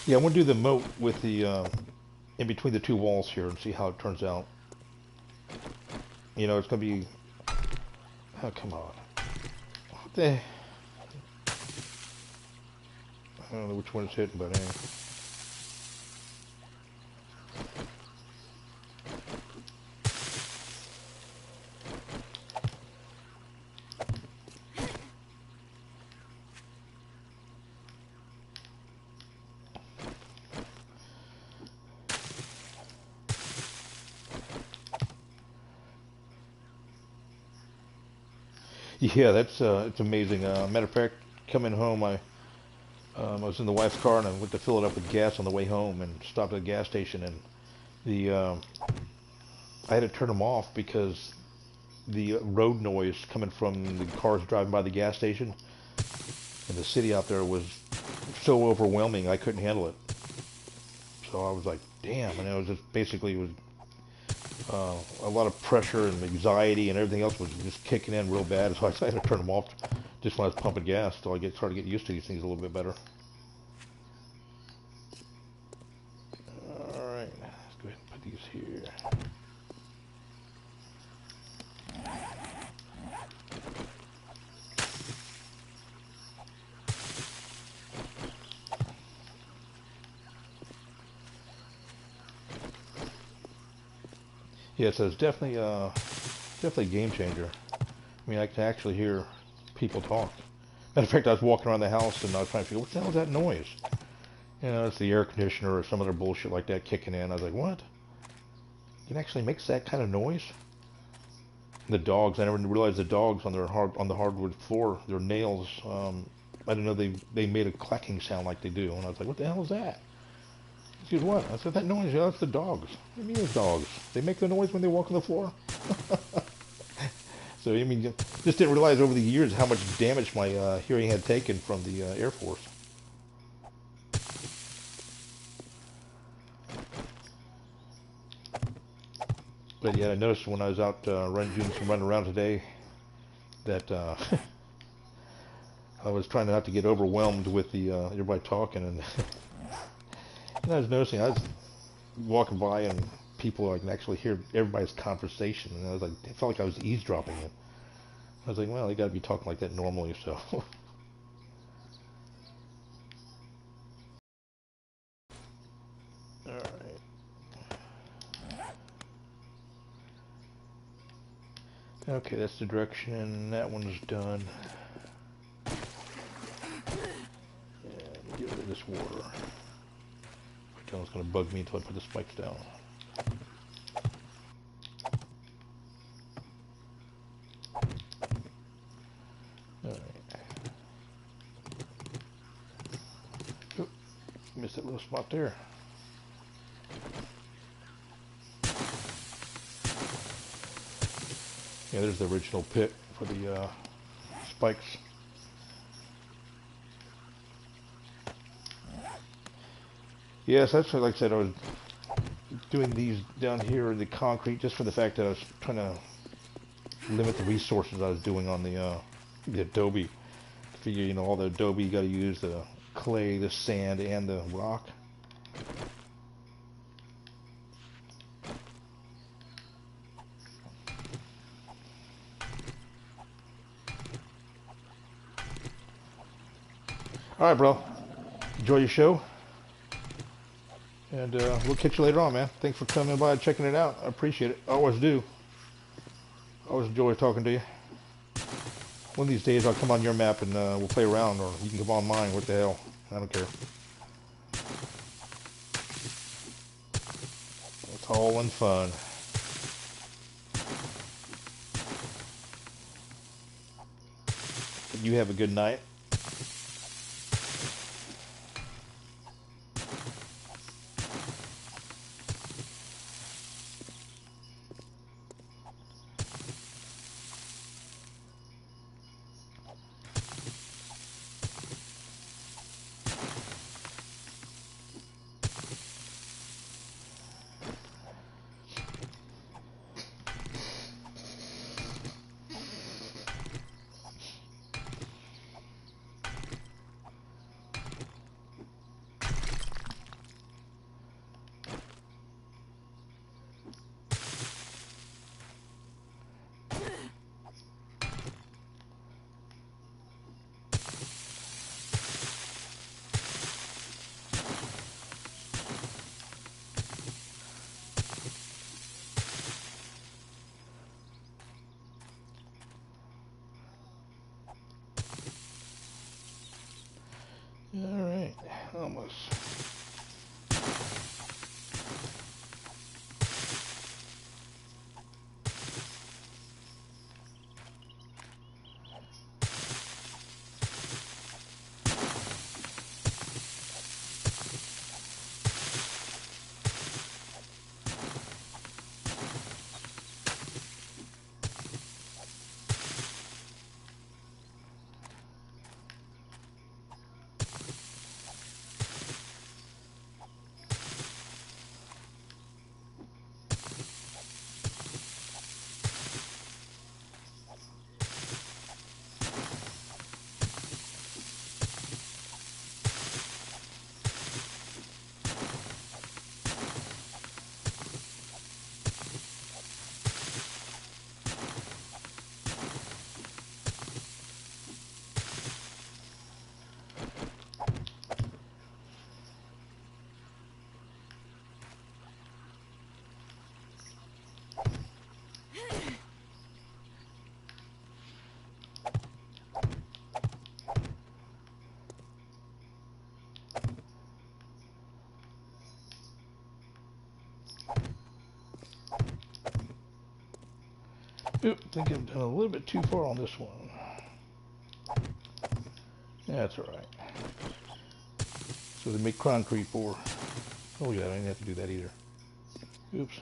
Yeah, I'm going to do the moat with the, in between the two walls here and see how it turns out. You know, it's going to be... Oh, come on. What the... I don't know which one it's hitting, but anyway. Yeah, that's it's amazing. Matter of fact, coming home, I was in the wife's car and I went to fill it up with gas on the way home and stopped at a gas station, and the I had to turn them off because the road noise coming from the cars driving by the gas station in the city out there was so overwhelming I couldn't handle it. So I was like, damn, and it was just basically it was a lot of pressure and anxiety and everything else was just kicking in real bad, so I had to turn them off just when I was pumping gas till I started getting used to these things a little bit better. Alright, let's go ahead and put these here. Yeah, so it's definitely a game changer. I mean, I can actually hear people talk. Matter of fact, I was walking around the house and I was trying to figure, what the hell is that noise? You know, it's the air conditioner or some other bullshit like that kicking in. I was like, what? It actually makes that kind of noise? And the dogs, I never realized the dogs on the hardwood floor, their nails, I didn't know they made a clacking sound like they do. And I was like, what the hell is that? Excuse what? I said, that noise, yeah, that's the dogs. What do you mean it's dogs? They make the noise when they walk on the floor? So, I mean, just didn't realize over the years how much damage my hearing had taken from the Air Force. But yeah, I noticed when I was out doing some running around today that I was trying not to get overwhelmed with the everybody talking, and, and I was noticing I was walking by and people I can actually hear everybody's conversation, and I was like, it felt like I was eavesdropping it. I was like, well, they got to be talking like that normally, so. All right. Okay, that's the direction, and that one's done. And get rid of this water. It's going to bug me until I put the spikes down. Alright. Oop, missed that little spot there. Yeah, there's the original pit for the spikes. Yes, that's what, like I said, I was doing these down here in the concrete just for the fact that I was trying to limit the resources I was doing on the adobe. Figure, you know, all the adobe you got to use the clay, the sand, and the rock. All right, bro. Enjoy your show. And we'll catch you later on, man. Thanks for coming by and checking it out. I appreciate it. I always do. I always enjoy talking to you. One of these days I'll come on your map and we'll play around, or you can come on mine. What the hell? I don't care. It's all in fun. You have a good night. All right, almost. Oop, I think I've done a little bit too far on this one. That's alright. So they make concrete for. Oh yeah, I didn't have to do that either. Oops.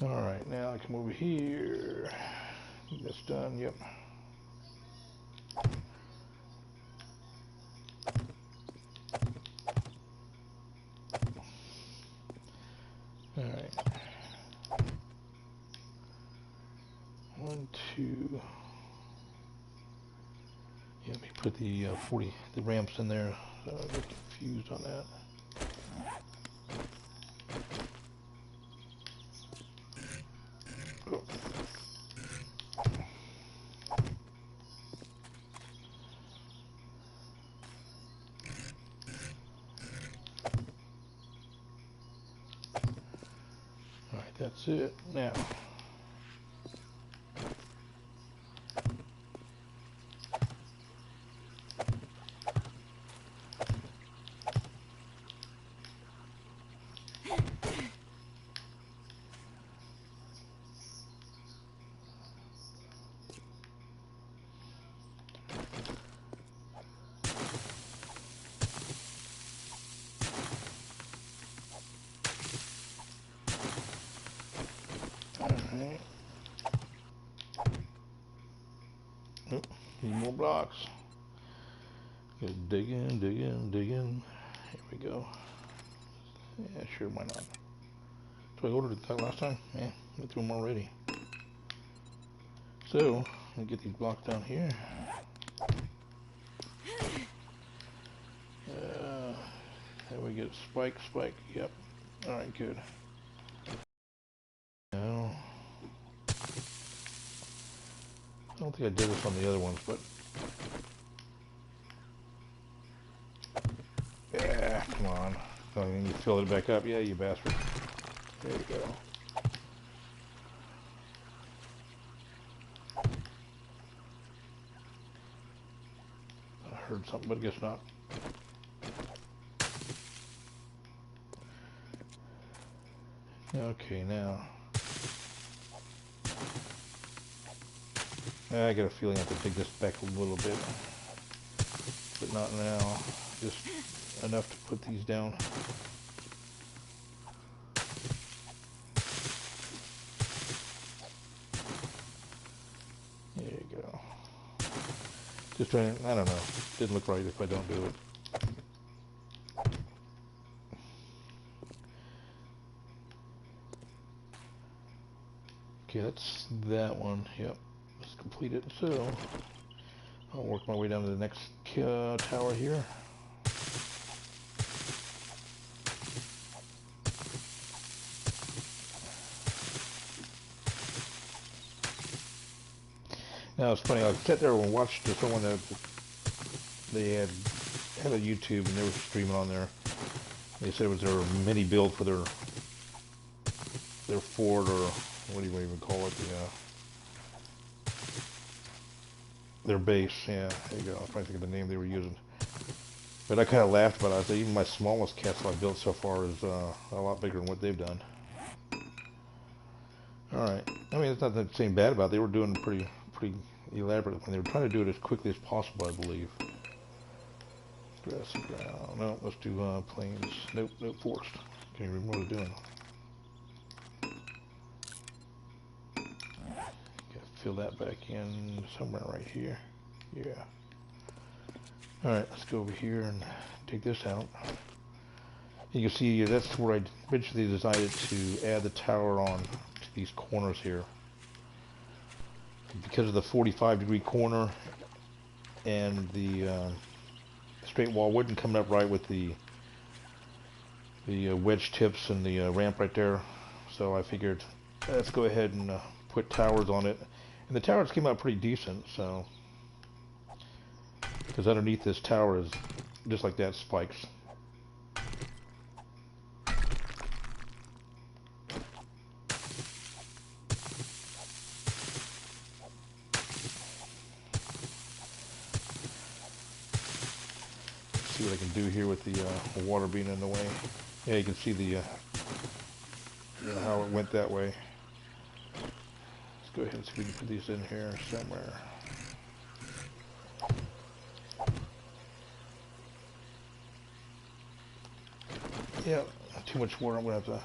Alright, now I come over here. That's done, yep. Alright. 1, 2. Yeah, let me put the the ramps in there. So I get confused on that. Oh. Alright, that's it. Now. Alright. blocks. Just dig in, dig in, dig in. Here we go. Yeah, sure, why not? So I ordered that last time? Yeah, went through them already. So, let me get these blocks down here. There we get spike, spike, yep. Alright, good. Now, I don't think I did this on the other ones, but... Yeah, come on. Oh, you fill it back up? Yeah, you bastard. There you go. I heard something, but I guess not. Okay, now. I got a feeling I have to dig this back a little bit. But not now. Just enough to put these down. There you go. Just trying, I don't know. Didn't look right if I don't do it. Okay, that's that one. Yep. Let's complete it. So, I'll work my way down to the next tower here. Now it's funny, I sat there and watched someone that they had a YouTube and they were streaming on there. They said it was their mini build for their fort, or what do you even call it, their base. Yeah, there you go. I'm trying to think of the name they were using. But I kind of laughed about it. I said even my smallest castle I've built so far is a lot bigger than what they've done. Alright. I mean, it's not that saying bad about it. They were doing pretty elaborate, and they were trying to do it as quickly as possible, I believe. Grassy ground. No, let's do plains. Nope, forest. Can't even remember what I'm doing. Gotta fill that back in somewhere right here. Yeah. Alright, let's go over here and take this out. You can see that's where I eventually decided to add the tower on to these corners here. Because of the 45-degree corner and the straight wall wouldn't come up right with the wedge tips and the ramp right there. So I figured let's go ahead and put towers on it. And the towers came out pretty decent, so... Because underneath this tower is just like that, spikes. See what I can do here with the water being in the way. Yeah, you can see the how it went that way. Let's go ahead and see if we can put these in here somewhere. Yeah, too much water. I'm gonna have to.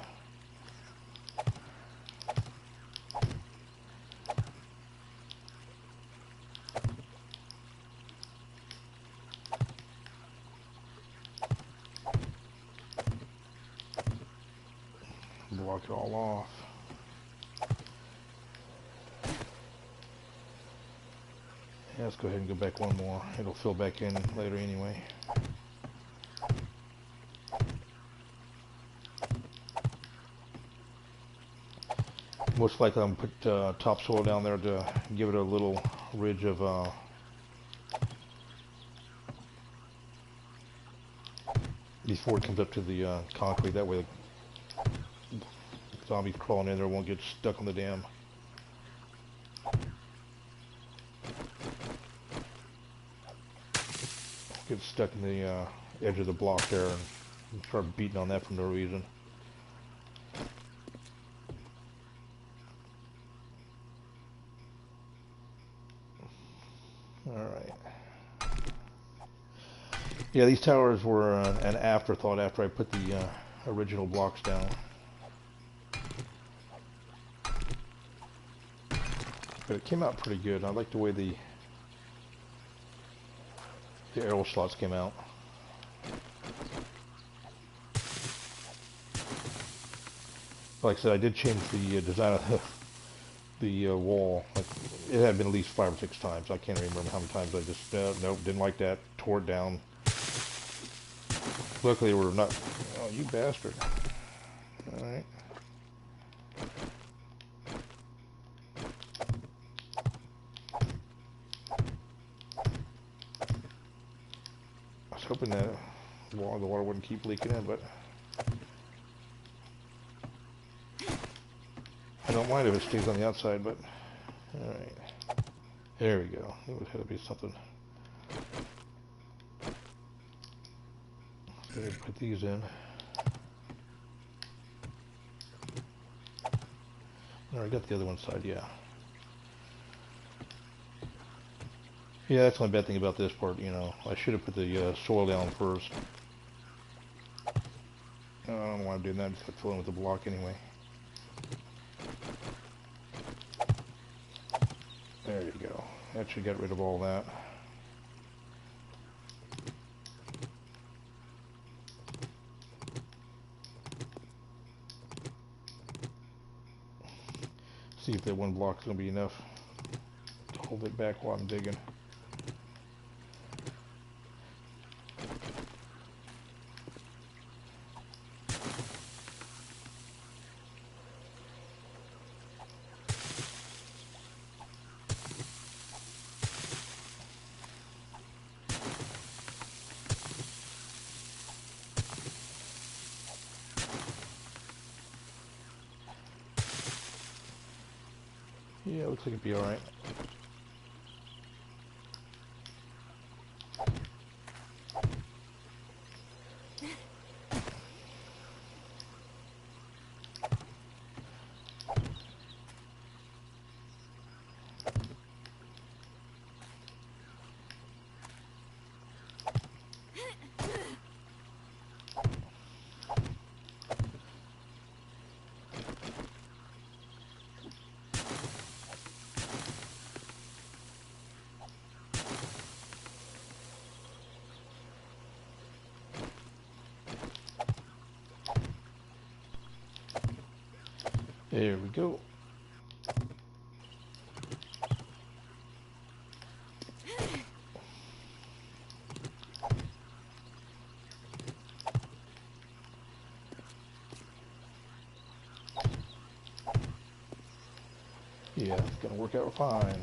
Block it all off. Yeah, let's go ahead and go back one more. It'll fill back in later anyway. Most likely I'm going to put topsoil down there to give it a little ridge of before it comes up to the concrete. That way the zombies crawling in there won't get stuck on the dam. Get stuck in the edge of the block there and start beating on that for no reason. Alright. Yeah, these towers were an afterthought after I put the original blocks down. But it came out pretty good. I like the way the The arrow slots came out. Like I said, I did change the design of the wall. Like, it had been at least 5 or 6 times. I can't remember how many times I just, nope, didn't like that. Tore it down. Luckily, we're not... Oh, you bastard. Alright. I was hoping that the water wouldn't keep leaking in, but... I don't mind if it stays on the outside, but... Alright. There we go. It would have to be something. So put these in. I got the other one side, yeah. Yeah, that's the only bad thing about this part, you know. I should have put the soil down first. I don't know why I'm doing that. I'm just going to fill in with the block anyway. There you go. That should get rid of all that. See if that one block is going to be enough to hold it back while I'm digging. Yeah, looks like it'd be alright. There we go. Yeah, it's gonna work out fine.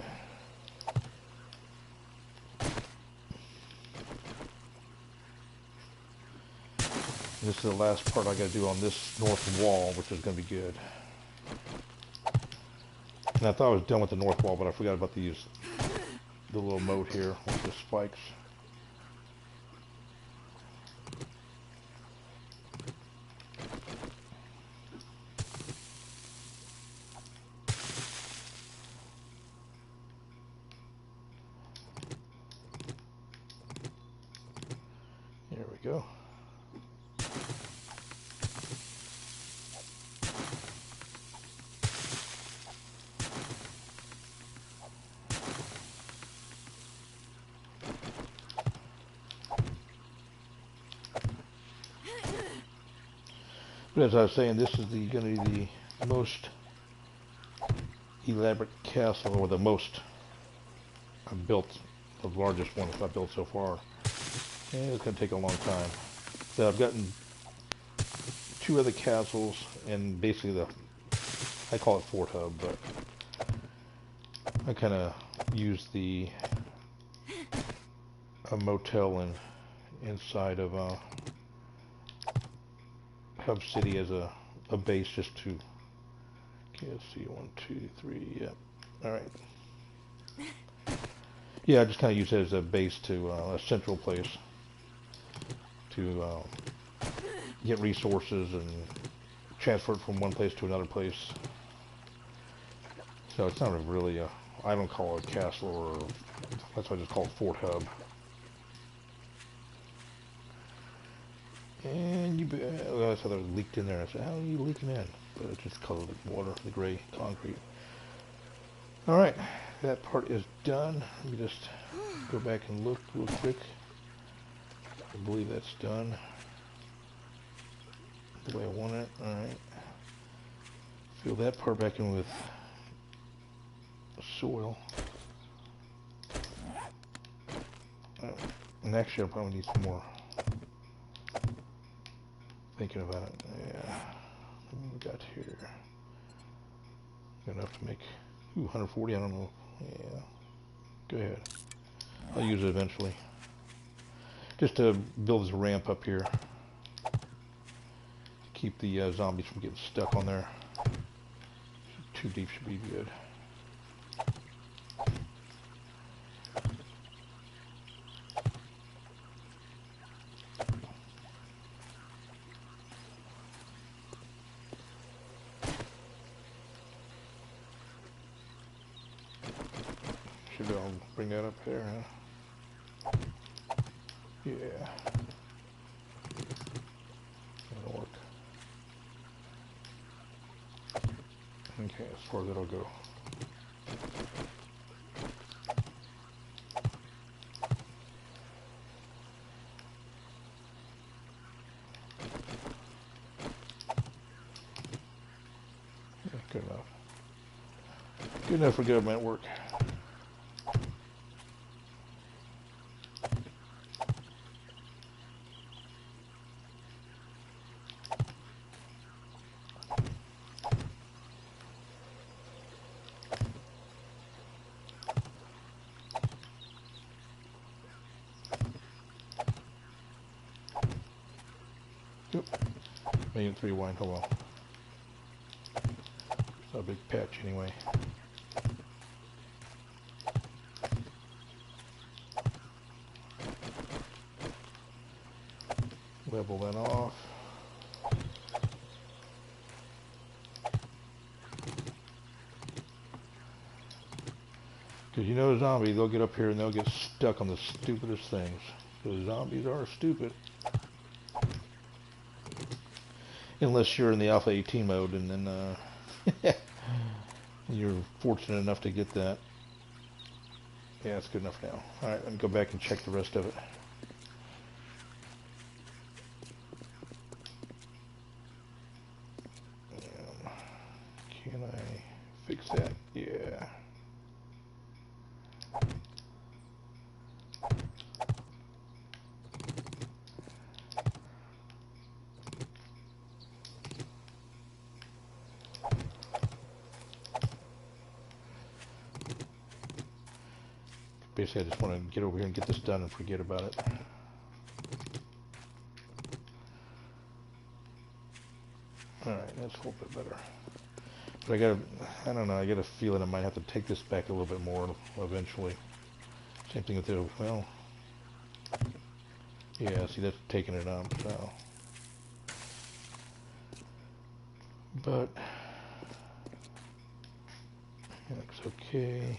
This is the last part I gotta do on this north wall, which is gonna be good. And I thought I was done with the north wall, but I forgot about the little moat here with the spikes. There we go. But as I was saying, this is going to be the most elaborate castle, or the most I've built, the largest one I've built so far. And it's going to take a long time. So I've gotten 2 other castles, and basically I call it Fort Hub, but I kind of use a motel inside of Hub City as a base, just to, okay, let's see, 1, 2, 3, yeah, alright. Yeah, I just kind of use it as a base to a central place to get resources and transfer it from one place to another place. So it's not really a, I don't call it a castle, or that's why I just call it Fort Hub. And I thought it leaked in there. I said, how are you leaking in? But it's just colored with water, the gray concrete. Alright, that part is done. Let me just go back and look real quick. I believe that's done the way I want it. Alright. Fill that part back in with soil. And actually I'll probably need some more. Thinking about it. Yeah. What we got here? Enough to make 140, I don't know. Yeah. Go ahead. I'll use it eventually. Just to build this ramp up here. Keep the zombies from getting stuck on there. Too deep should be good. Should I'll bring that up there, huh? Yeah. That'll work. Okay, as far as that'll go. Yeah, good enough. Good enough for government work. Yep. Million 3 wine, oh well. It's not a big patch anyway. Level that off. Because you know a zombie, they'll get up here and they'll get stuck on the stupidest things. Because zombies are stupid. Unless you're in the Alpha 18 mode, and then you're fortunate enough to get that. Yeah, it's good enough now. Alright, let me go back and check the rest of it. Can I fix that? Yeah. Basically, I just want to get over here and get this done and forget about it. Alright, that's a little bit better. But I don't know, I got a feeling I might have to take this back a little bit more eventually. Same thing with the, well, yeah, see, that's taking it up, so. But, it looks okay.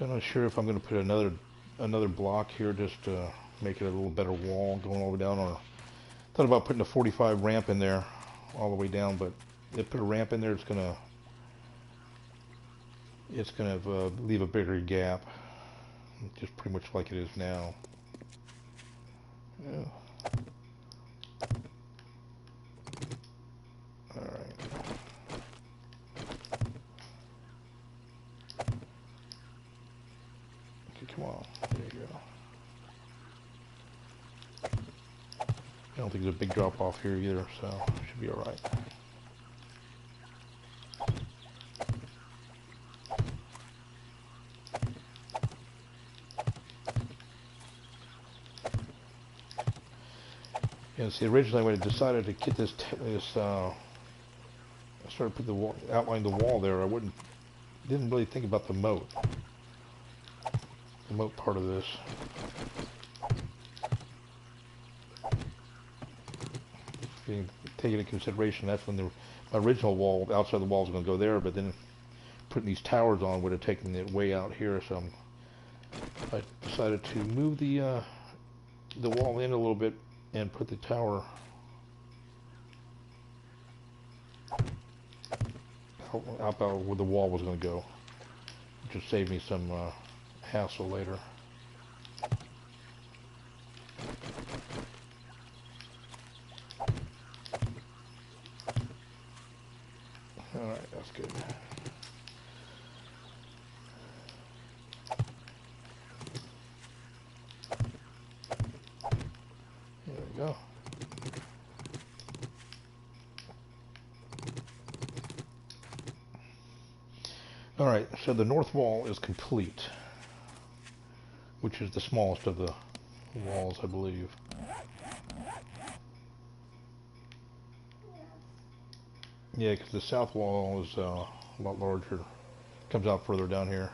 I'm not sure if I'm going to put another block here just to make it a little better wall going all the way down, or thought about putting a 45 ramp in there all the way down, but if I put a ramp in there, it's gonna leave a bigger gap, just pretty much like it is now. Yeah. All right. Okay, come on. There you go. I don't think there's a big drop off here either, so should be all right. Yeah, see, originally when I decided to get I started putting outlining the wall there. I didn't really think about the moat part of this. Taking into consideration, that's when my original wall, outside the wall, was going to go there, but then putting these towers on would have taken it way out here, so I decided to move the wall in a little bit and put the tower out about where the wall was going to go, which would save me some hassle later. Alright, that's good. There we go. Alright, so the north wall is complete, which is the smallest of the walls, I believe. Yeah, because the south wall is a lot larger. Comes out further down here.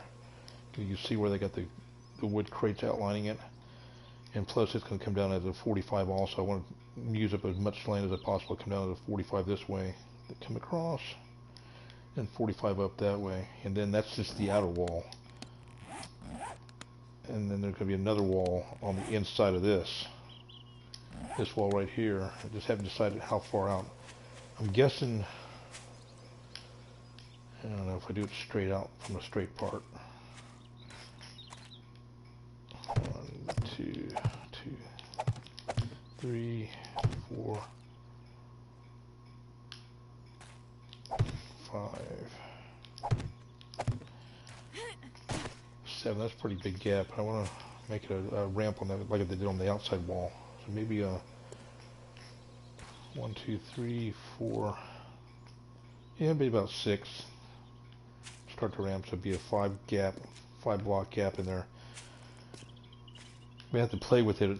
You can see where they got the wood crates outlining it. And plus it's going to come down as a 45 also. I want to use up as much land as I possibly come down as a 45 this way. Come across. And 45 up that way. And then that's just the outer wall. And then there's going to be another wall on the inside of this. This wall right here. I just haven't decided how far out. I'm guessing... I don't know if I do it straight out from the straight part. 1, 2, 3, 4, 5, 7. That's a pretty big gap. I want to make it a ramp on that, like I did on the outside wall. So maybe a 1, 2, 3, 4. Yeah, maybe about 6. Start the ramp, so it'd be a 5 block gap in there. We have to play with it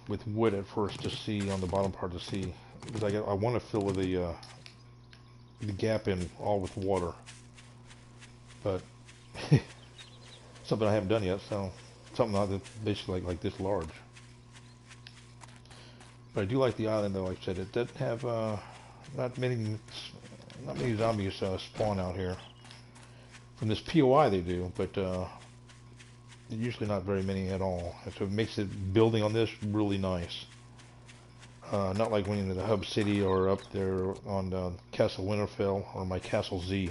with wood at first to see on the bottom part to see, because I want to fill the gap in all with water, but something I haven't done yet. So something basically like this large. But I do like the island, though. Like I said, it doesn't have not many zombies spawn out here. From this POI they do, but usually not very many at all. And so it makes it building on this really nice. Not like when you're in the hub city or up there on Castle Winterfell or my Castle Z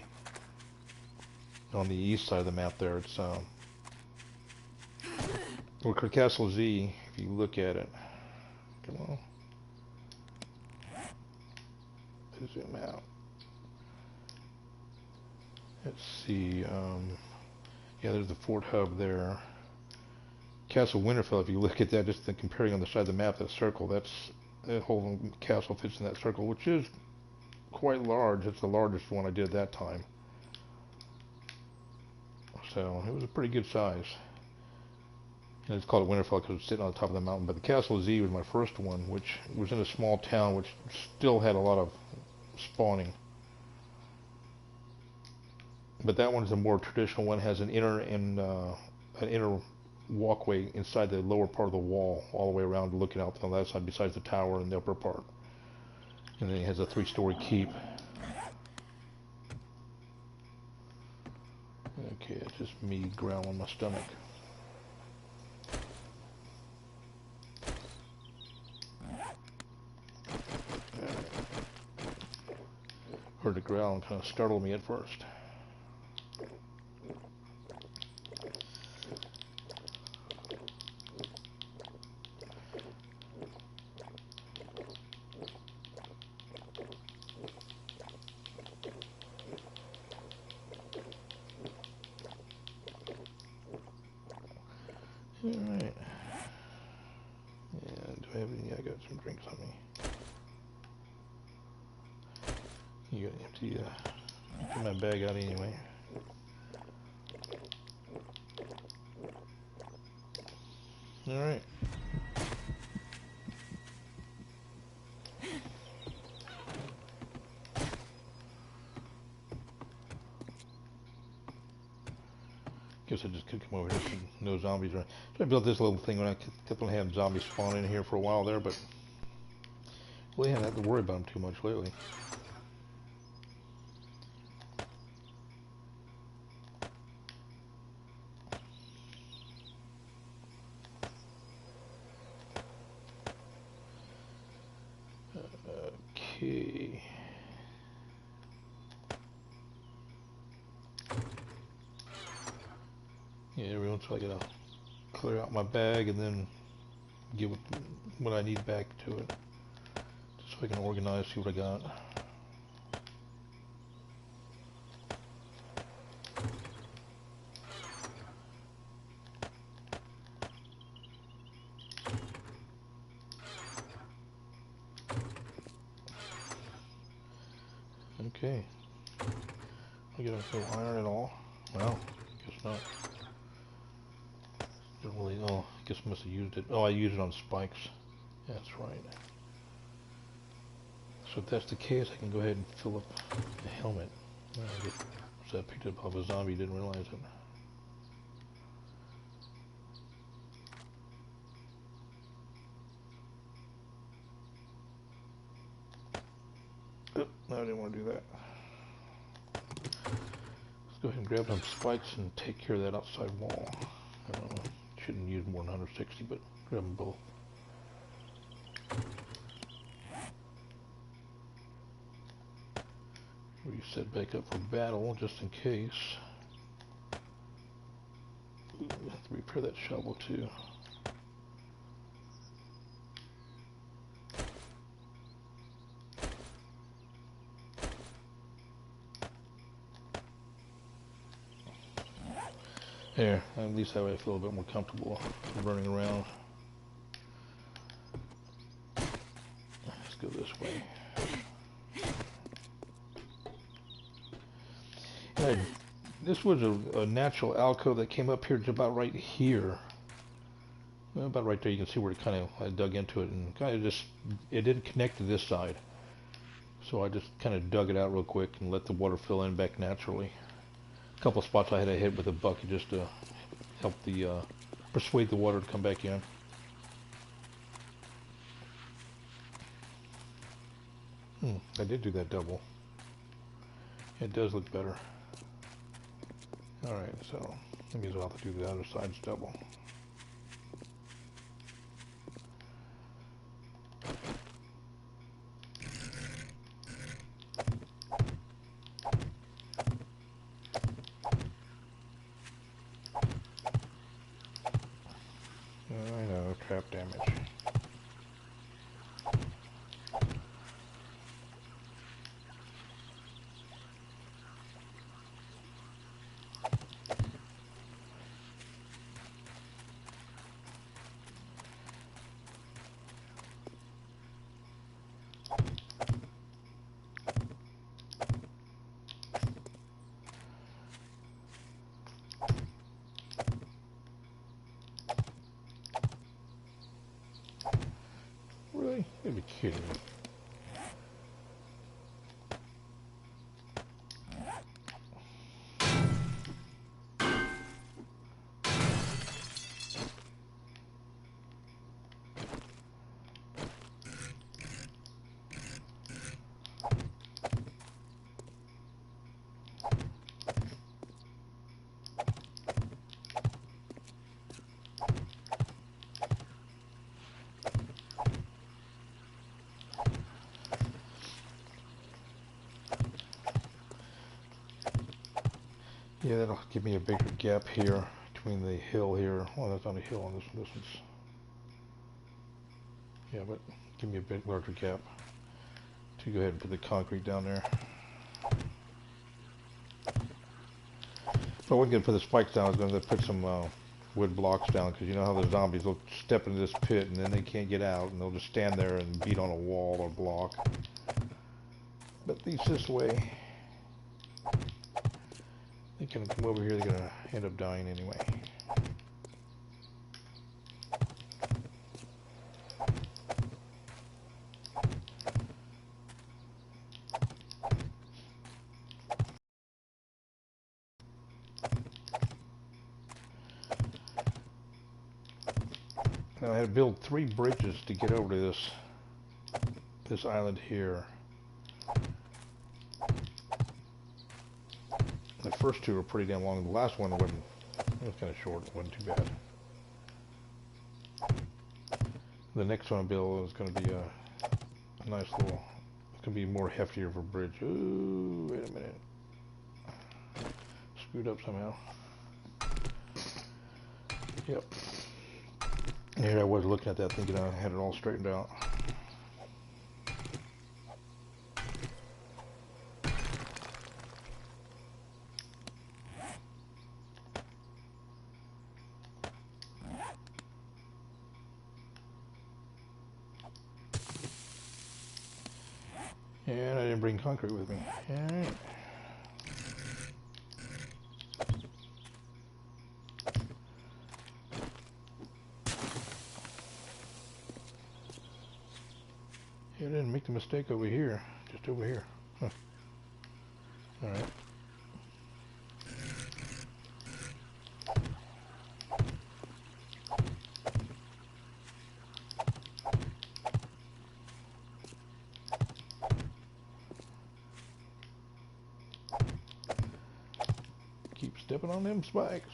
on the east side of the map there. It's well, Castle Z, if you look at it, come on, zoom out. Let's see, yeah, there's the Fort Hub there. Castle Winterfell, if you look at that, just comparing on the side of the map, that circle, that whole castle fits in that circle, which is quite large. It's the largest one I did that time. So, it was a pretty good size. And it's called Winterfell because it's sitting on the top of the mountain. But the Castle Z was my first one, which was in a small town, which still had a lot of spawning. But that one's a more traditional one. It has an inner walkway inside the lower part of the wall, all the way around, looking out on that side, besides the tower and the upper part. And then it has a 3-story keep. Okay, it's just me growling my stomach. Heard the growl and kind of startled me at first. Alright. And do I have any? I got some drinks on me. You gotta empty my bag out anyway. Alright. Guess I just could come over here so no zombies around. So I built this little thing when I kept on having zombies spawn in here for a while there, but we haven't had to worry about them too much lately. Okay. Yeah, every once in a while I gotta clear out my bag and then give what I need back to it, just so I can organize, see what I got. Okay. I get no iron at all. Well, guess not. Don't really. Oh, I guess I must have used it. Oh, I used it on spikes. That's right. So if that's the case, I can go ahead and fill up the helmet. So I picked up off a zombie. Didn't realize it. No, I didn't want to do that. Let's go ahead and grab some spikes and take care of that outside wall. I don't know. Shouldn't use more than 160, but grab them both. Reset back up for battle just in case. Ooh, I have to repair that shovel too. There, at least that way I feel a bit more comfortable running around. Let's go this way. And this was a natural alcove that came up here to about right here. Well, about right there, you can see where it kind of, I dug into it and kind of just, it didn't connect to this side. So I just kind of dug it out real quick and let the water fill in back naturally. A couple of spots I had to hit with a bucket just to help the persuade the water to come back in. I did do that double. It does look better. Alright, so that means I'll have to do the other side's double. I know, trap damage. Really? You gotta be kidding me. Yeah, that'll give me a bigger gap here between the hill here. Well, that's not a hill on this one. This one's... Yeah, but give me a bit larger gap to go ahead and put the concrete down there. But we're going to put the spikes down. I was going to put some wood blocks down because you know how the zombies will step into this pit and then they can't get out and they'll just stand there and beat on a wall or block. But at least this way, they can come over here. They're going to end up dying anyway. Now I had to build 3 bridges to get over to this island here. The first 2 were pretty damn long. The last one was kind of short. It wasn't too bad. The next one I build is going to be a nice little. It's going to be more heftier of a bridge. Ooh, wait a minute. Screwed up somehow. Yep. Here I was looking at that thinking I had it all straightened out. And I didn't bring concrete with me. Alright. I didn't make the mistake over here. Just over here. Huh. Alright. Keep stepping on them spikes.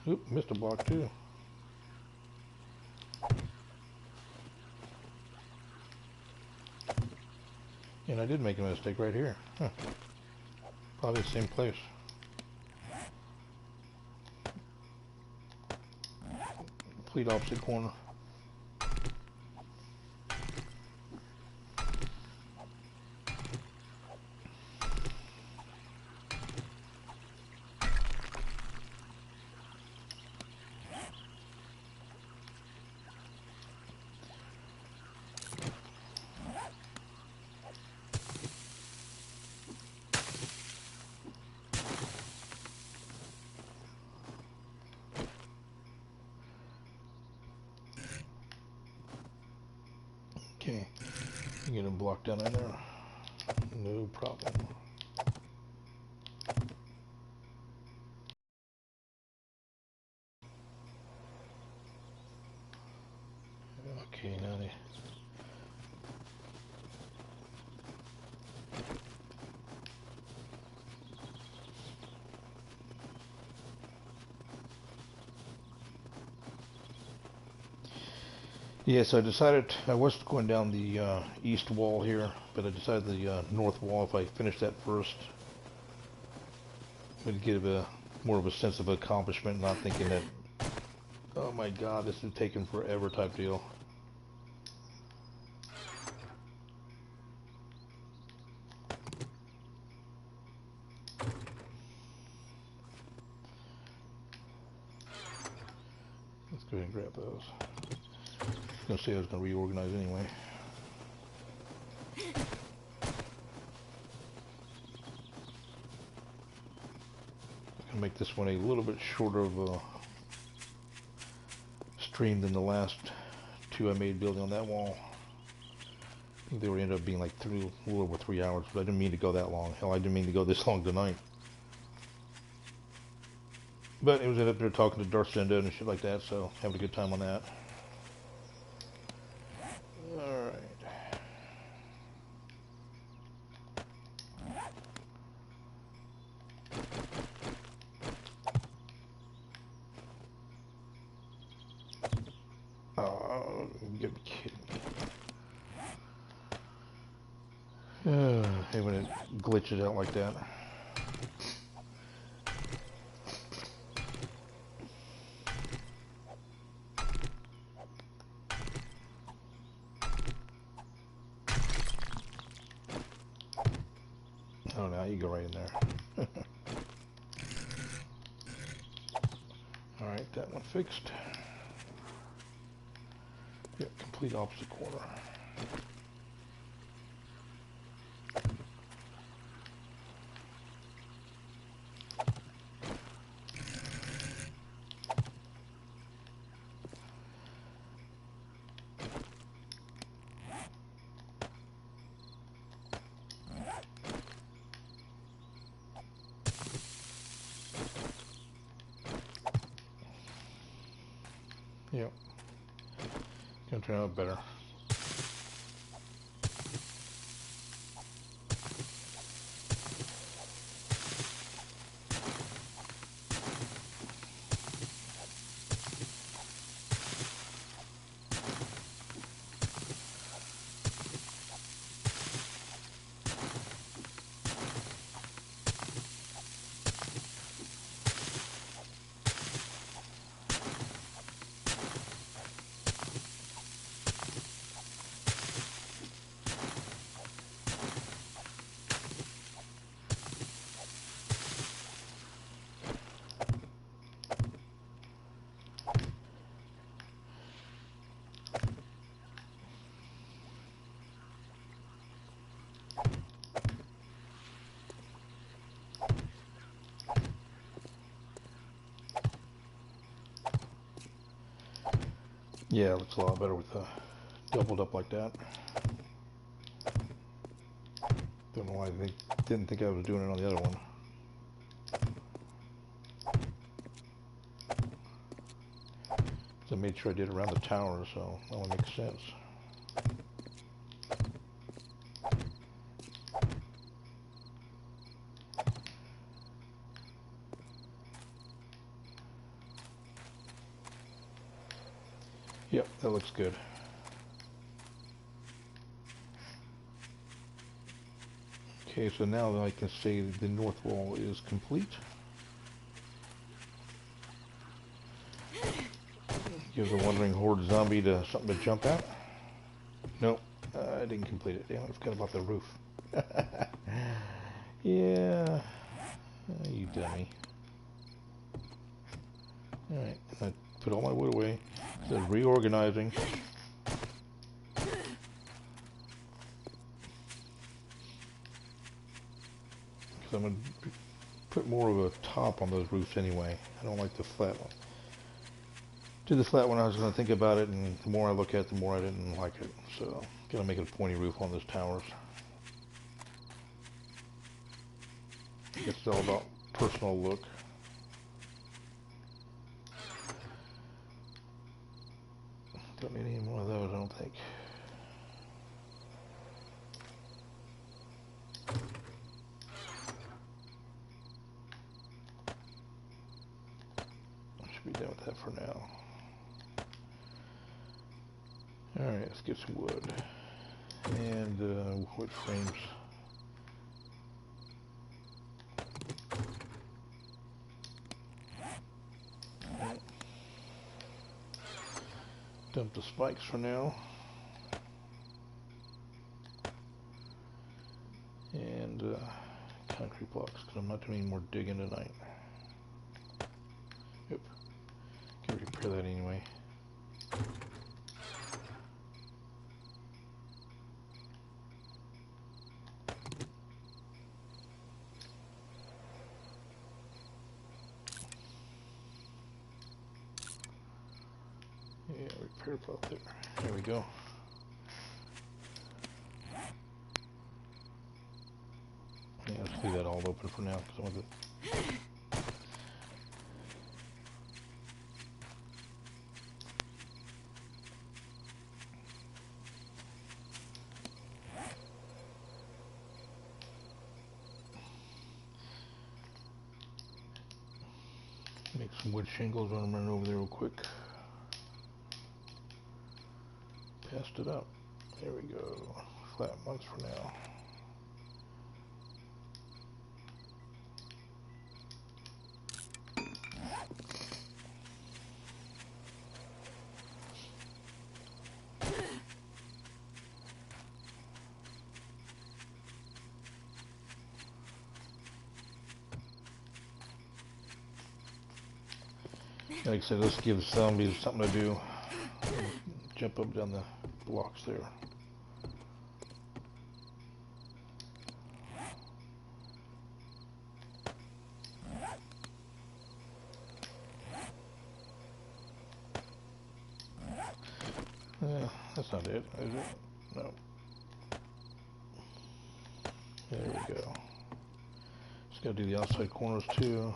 Oop, missed a block too. And I did make a mistake right here. Huh. Probably the same place. Complete opposite corner. Okay, get them blocked down in there. No problem. Okay, now they... Yeah, so I decided I was going down the east wall here, but I decided the north wall, if I finish that first, would give a more of a sense of accomplishment, not thinking that, oh my god, this is taking forever type deal. Let's go ahead and grab those. I was going to say I was going to reorganize anyway. I can make this one a little bit shorter of a stream than the last two I made building on that wall. I think they would end up being like a little over 3 hours, but I didn't mean to go that long. Hell, I didn't mean to go this long tonight. But it was up there talking to Darcinda and shit like that, so having a good time on that. Alright. Oh, you gotta be kidding me. I hate when it glitches out like that. Oh, now you go right in there. Alright, that one fixed. Yep, complete opposite corner. Yep. Gonna turn out better. Yeah, it looks a lot better with doubled up like that. Don't know why they didn't think I was doing it on the other one. So I made sure I did it around the tower, so that one makes sense. Yep, that looks good. Okay, so now I can say the north wall is complete. Gives a wandering horde zombie something to jump at. Nope, I didn't complete it. Damn, I forgot about the roof. Yeah, you dummy. Alright, I put all my wood away. It says reorganizing. Because I'm going to put more of a top on those roofs anyway. I don't like the flat one. To the flat one, I was going to think about it, and the more I look at it, the more I didn't like it. So, going to make it a pointy roof on those towers. It's all about personal look. Don't need any more of those, I don't think. Should be done with that for now. Alright, let's get some wood. And wood frames. Dump the spikes for now. And concrete blocks, because I'm not doing any more digging tonight. Yep. Can repair that anyway. Yeah, repair about there. There we go. Yeah, let's leave that all open for now, because I want to. Make some wood shingles when I'm running over there real quick. Passed it up. There we go. Flat ones for now. Like I said, let's give zombies something to do. Jump up down the blocks there. Yeah, that's not it, is it? No. There we go. Just gotta do the outside corners too.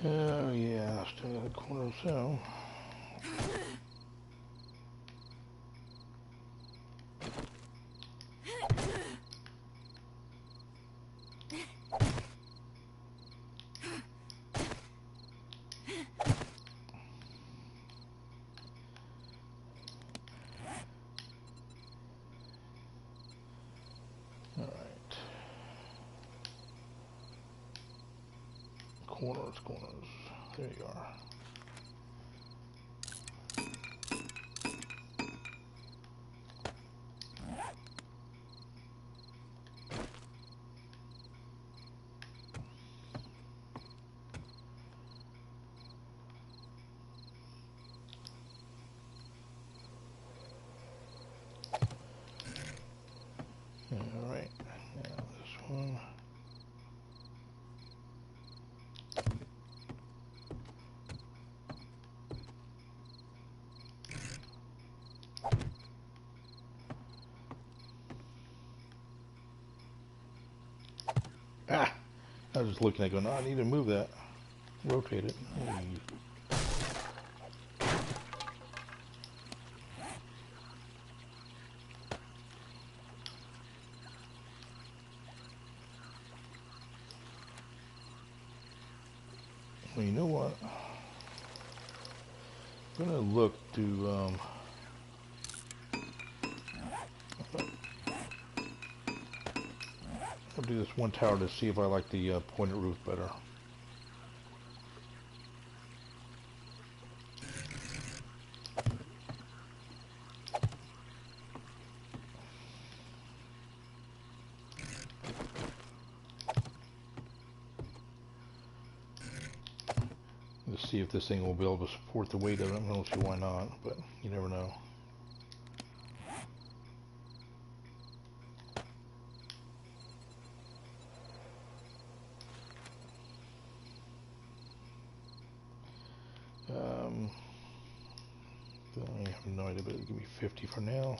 Oh yeah, still got the corner so. Corners. There you are. Alright, now this one. Ah! I was just looking at it going, oh, I need to move that. Rotate it. Well, you know what? I'm gonna look to I'll do this one tower to see if I like the pointed roof better. Let's see if this thing will be able to support the weight of it. I don't see why not, but you never know. I have no idea, but give me 50 for now.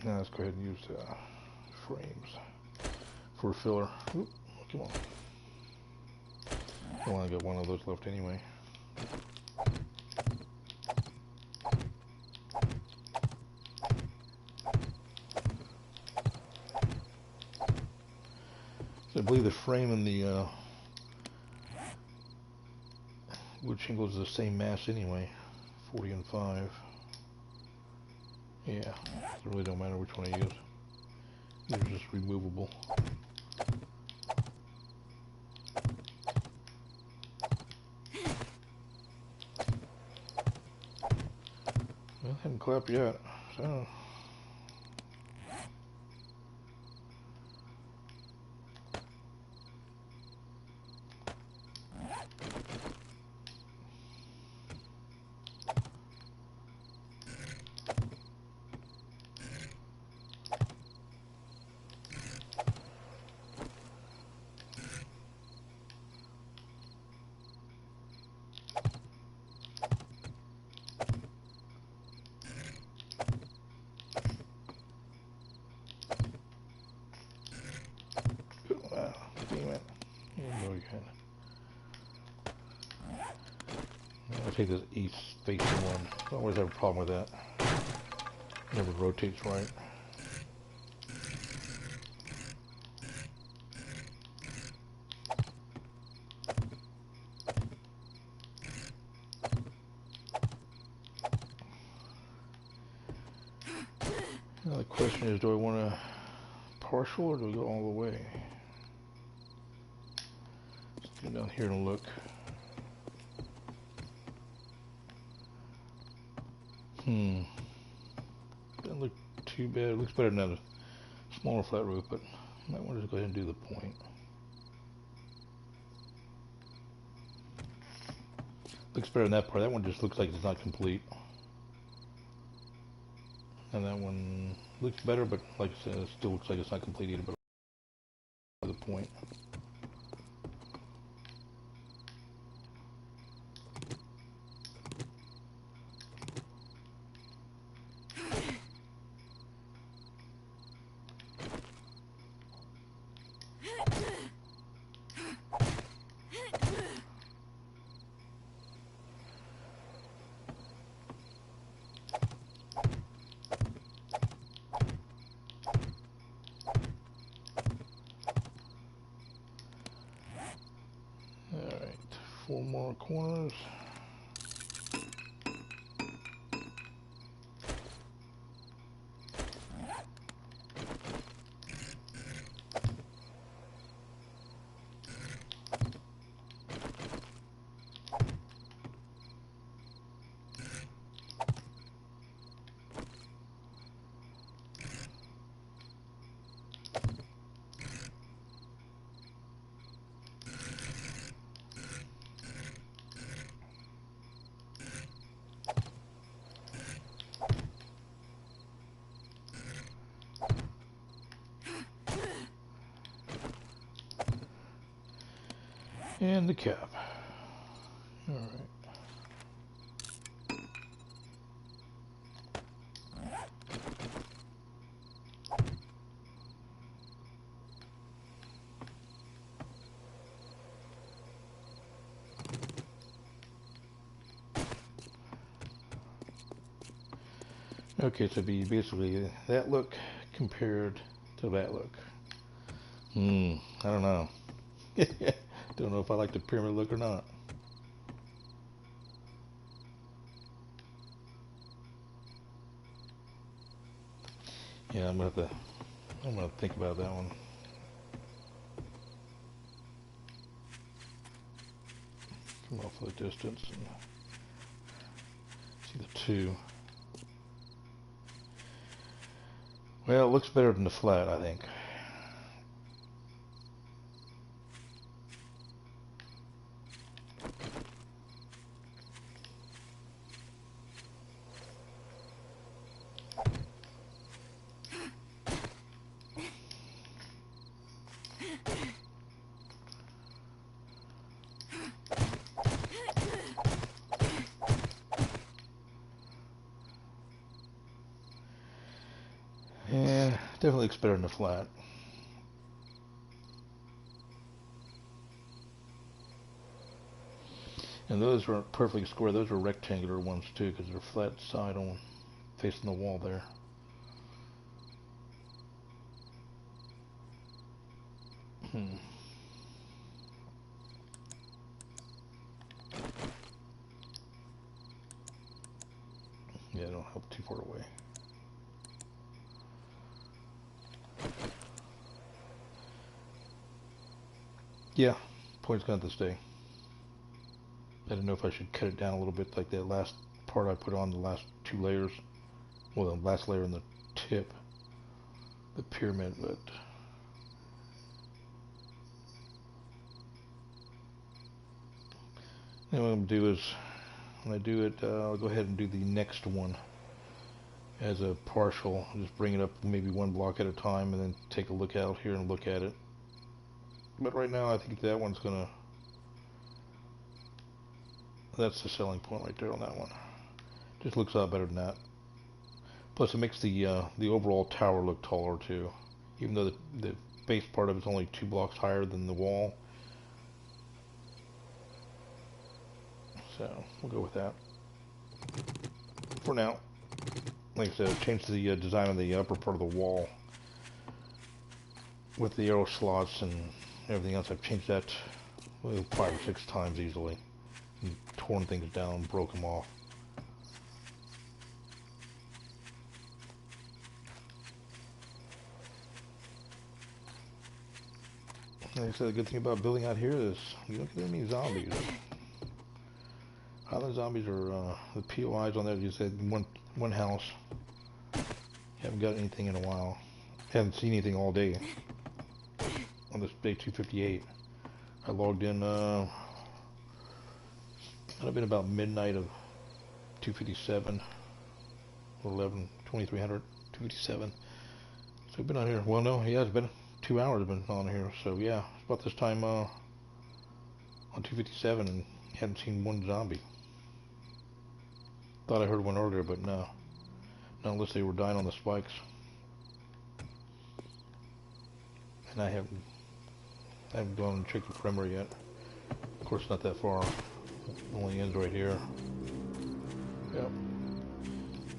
Now let's go ahead and use frames for filler. Oop, come on. I only got one of those left anyway. So I believe the frame and the wood shingles is the same mass anyway, 40 and 5. Yeah, it really don't matter which one I use. They're just removable. Well, I haven't clapped yet, so. Damn it. There we go. I'll take this east facing one. I always have a problem with that. Never rotates right. Now the question is, do I want a partial or do I go all the way? Let's go down here and look. Doesn't look too bad. It looks better than a smaller flat roof, but I might want to go ahead and do the point. Looks better than that part. That one just looks like it's not complete. And that one looks better, but like I said, it still looks like it's not complete either, but the point. 4 more corners. And the cap. All right. Okay, so be basically that look compared to that look. I don't know. Don't know if I like the pyramid look or not. Yeah, I'm gonna think about that one. Come off the distance and see the 2. Well, it looks better than the flat, I think. Yeah, definitely looks better than the flat. And those weren't perfectly square. Those were rectangular ones too, because they're flat side on facing the wall there. Yeah, don't help too far away. Yeah, point's going to stay. I didn't know if I should cut it down a little bit, like that last part I put on, the last 2 layers. Well, the last layer in the tip, the pyramid, but then what I'm going to do is, when I do it, I'll go ahead and do the next one as a partial. I'll just bring it up maybe 1 block at a time and then take a look out here and look at it. But right now I think that one's gonna, that's the selling point right there on that one. Just looks a lot better than that. Plus it makes the overall tower look taller too. Even though the base part of it's only 2 blocks higher than the wall. So we'll go with that for now. Like I said, I've changed the design of the upper part of the wall with the arrow slots and everything else. I've changed that 5 or 6 times easily, and torn things down, broke them off. Like I said, the good thing about building out here is you don't get any zombies. Highland zombies are the POIs on there. You said one house. Haven't got anything in a while. Haven't seen anything all day. On this day 258, I logged in. Might have been about midnight of 257 or 2300 257. So we've been on here. Well, no, yeah, it's been 2 hours. Been on here. So yeah, it's about this time on 257, and hadn't seen 1 zombie. Thought I heard one earlier, but no. Not unless they were dying on the spikes. And I haven't gone and checked the perimeter yet. Of course, not that far. It only ends right here. Yep.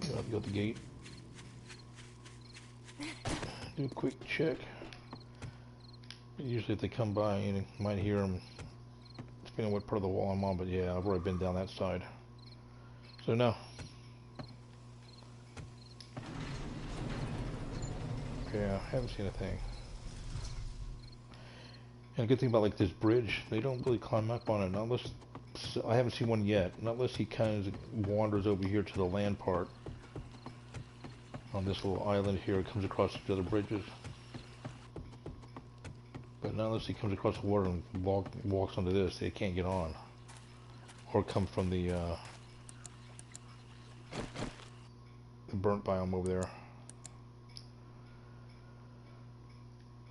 I'll have to go to the gate. Do a quick check. Usually if they come by, you might hear them depending on what part of the wall I'm on, but yeah, I've already been down that side. So no. Yeah, I haven't seen a thing. And a good thing about like this bridge, they don't really climb up on it unless, I haven't seen one yet, unless he kind of wanders over here to the land part. On this little island here, it comes across the other bridges. But not unless he comes across the water and walks onto this, they can't get on. Or come from the burnt biome over there.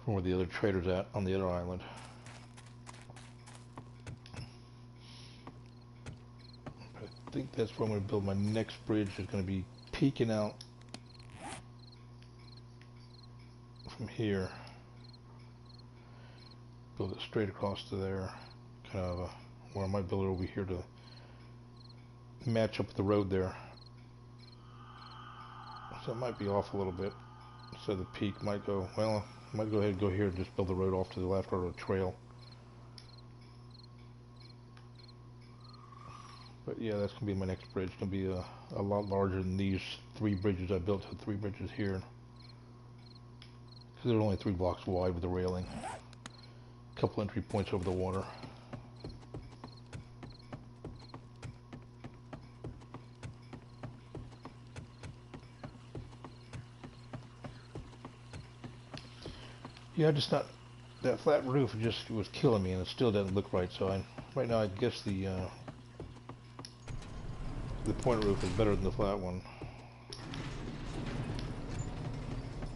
From where the other trader's at on the other island. I think that's where I'm going to build my next bridge. It's going to be peeking out from here. Build it straight across to there. Kind of where I might build it over here to match up with the road there. So it might be off a little bit. So the peak might go, well, I might go ahead and go here and just build the road off to the left or a trail. But yeah, that's going to be my next bridge. It's going to be a lot larger than these 3 bridges I built. So 3 bridges here. Because they're only 3 blocks wide with the railing. A couple entry points over the water. Yeah, just not, that flat roof just was killing me, and it still doesn't look right. So right now I guess the point roof is better than the flat one.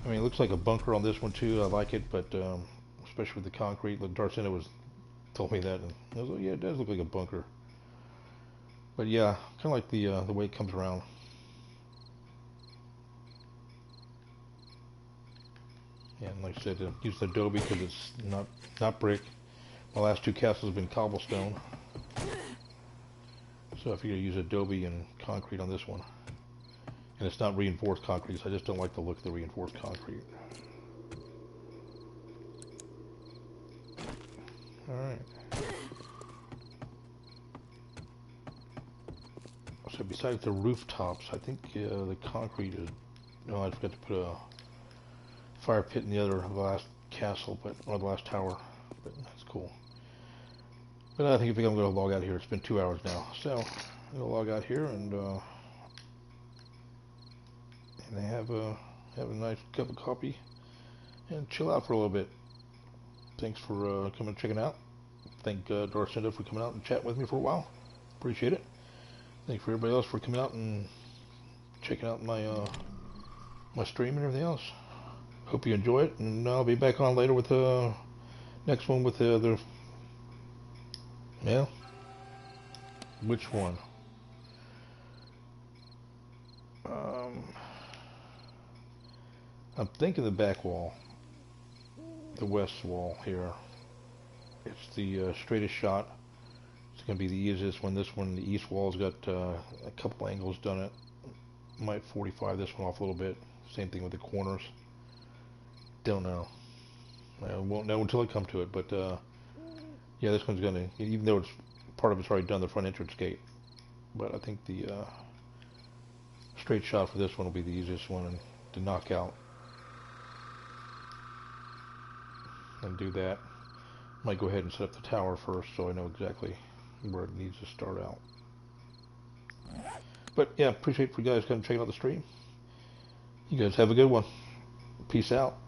I mean, it looks like a bunker on this one too. I like it, but especially with the concrete. Like Darcinda told me that, and I was like, yeah, it does look like a bunker. But yeah, kind of like the way it comes around. Yeah, and like I said, use adobe because it's not brick. My last 2 castles have been cobblestone. So I figure use adobe and concrete on this one. And it's not reinforced concrete, so I just don't like the look of the reinforced concrete. Alright. So besides the rooftops, I think the concrete is... No, I forgot to put a fire pit in the last castle, or the last tower. But that's cool. But I think I'm going to log out here. It's been 2 hours now. So, I'm going to log out here and have a nice cup of coffee and chill out for a little bit. Thanks for coming and checking out. Thank Darcinda for coming out and chatting with me for a while. Appreciate it. Thank you for everybody else for coming out and checking out my my stream and everything else. Hope you enjoy it, and I'll be back on later with the next one with the other. Yeah. Which one? I'm thinking the back wall, the west wall here. It's the straightest shot. It's going to be the easiest one. This one, the east wall's got a couple angles done it. Might 45 this one off a little bit. Same thing with the corners. Don't know. I won't know until I come to it. But yeah, this one's going to, even though part of it's already done, the front entrance gate. But I think the straight shot for this one will be the easiest one to knock out. And do that. Might go ahead and set up the tower first so I know exactly where it needs to start out. But yeah, appreciate for you guys coming checking out the stream. You guys have a good one. Peace out.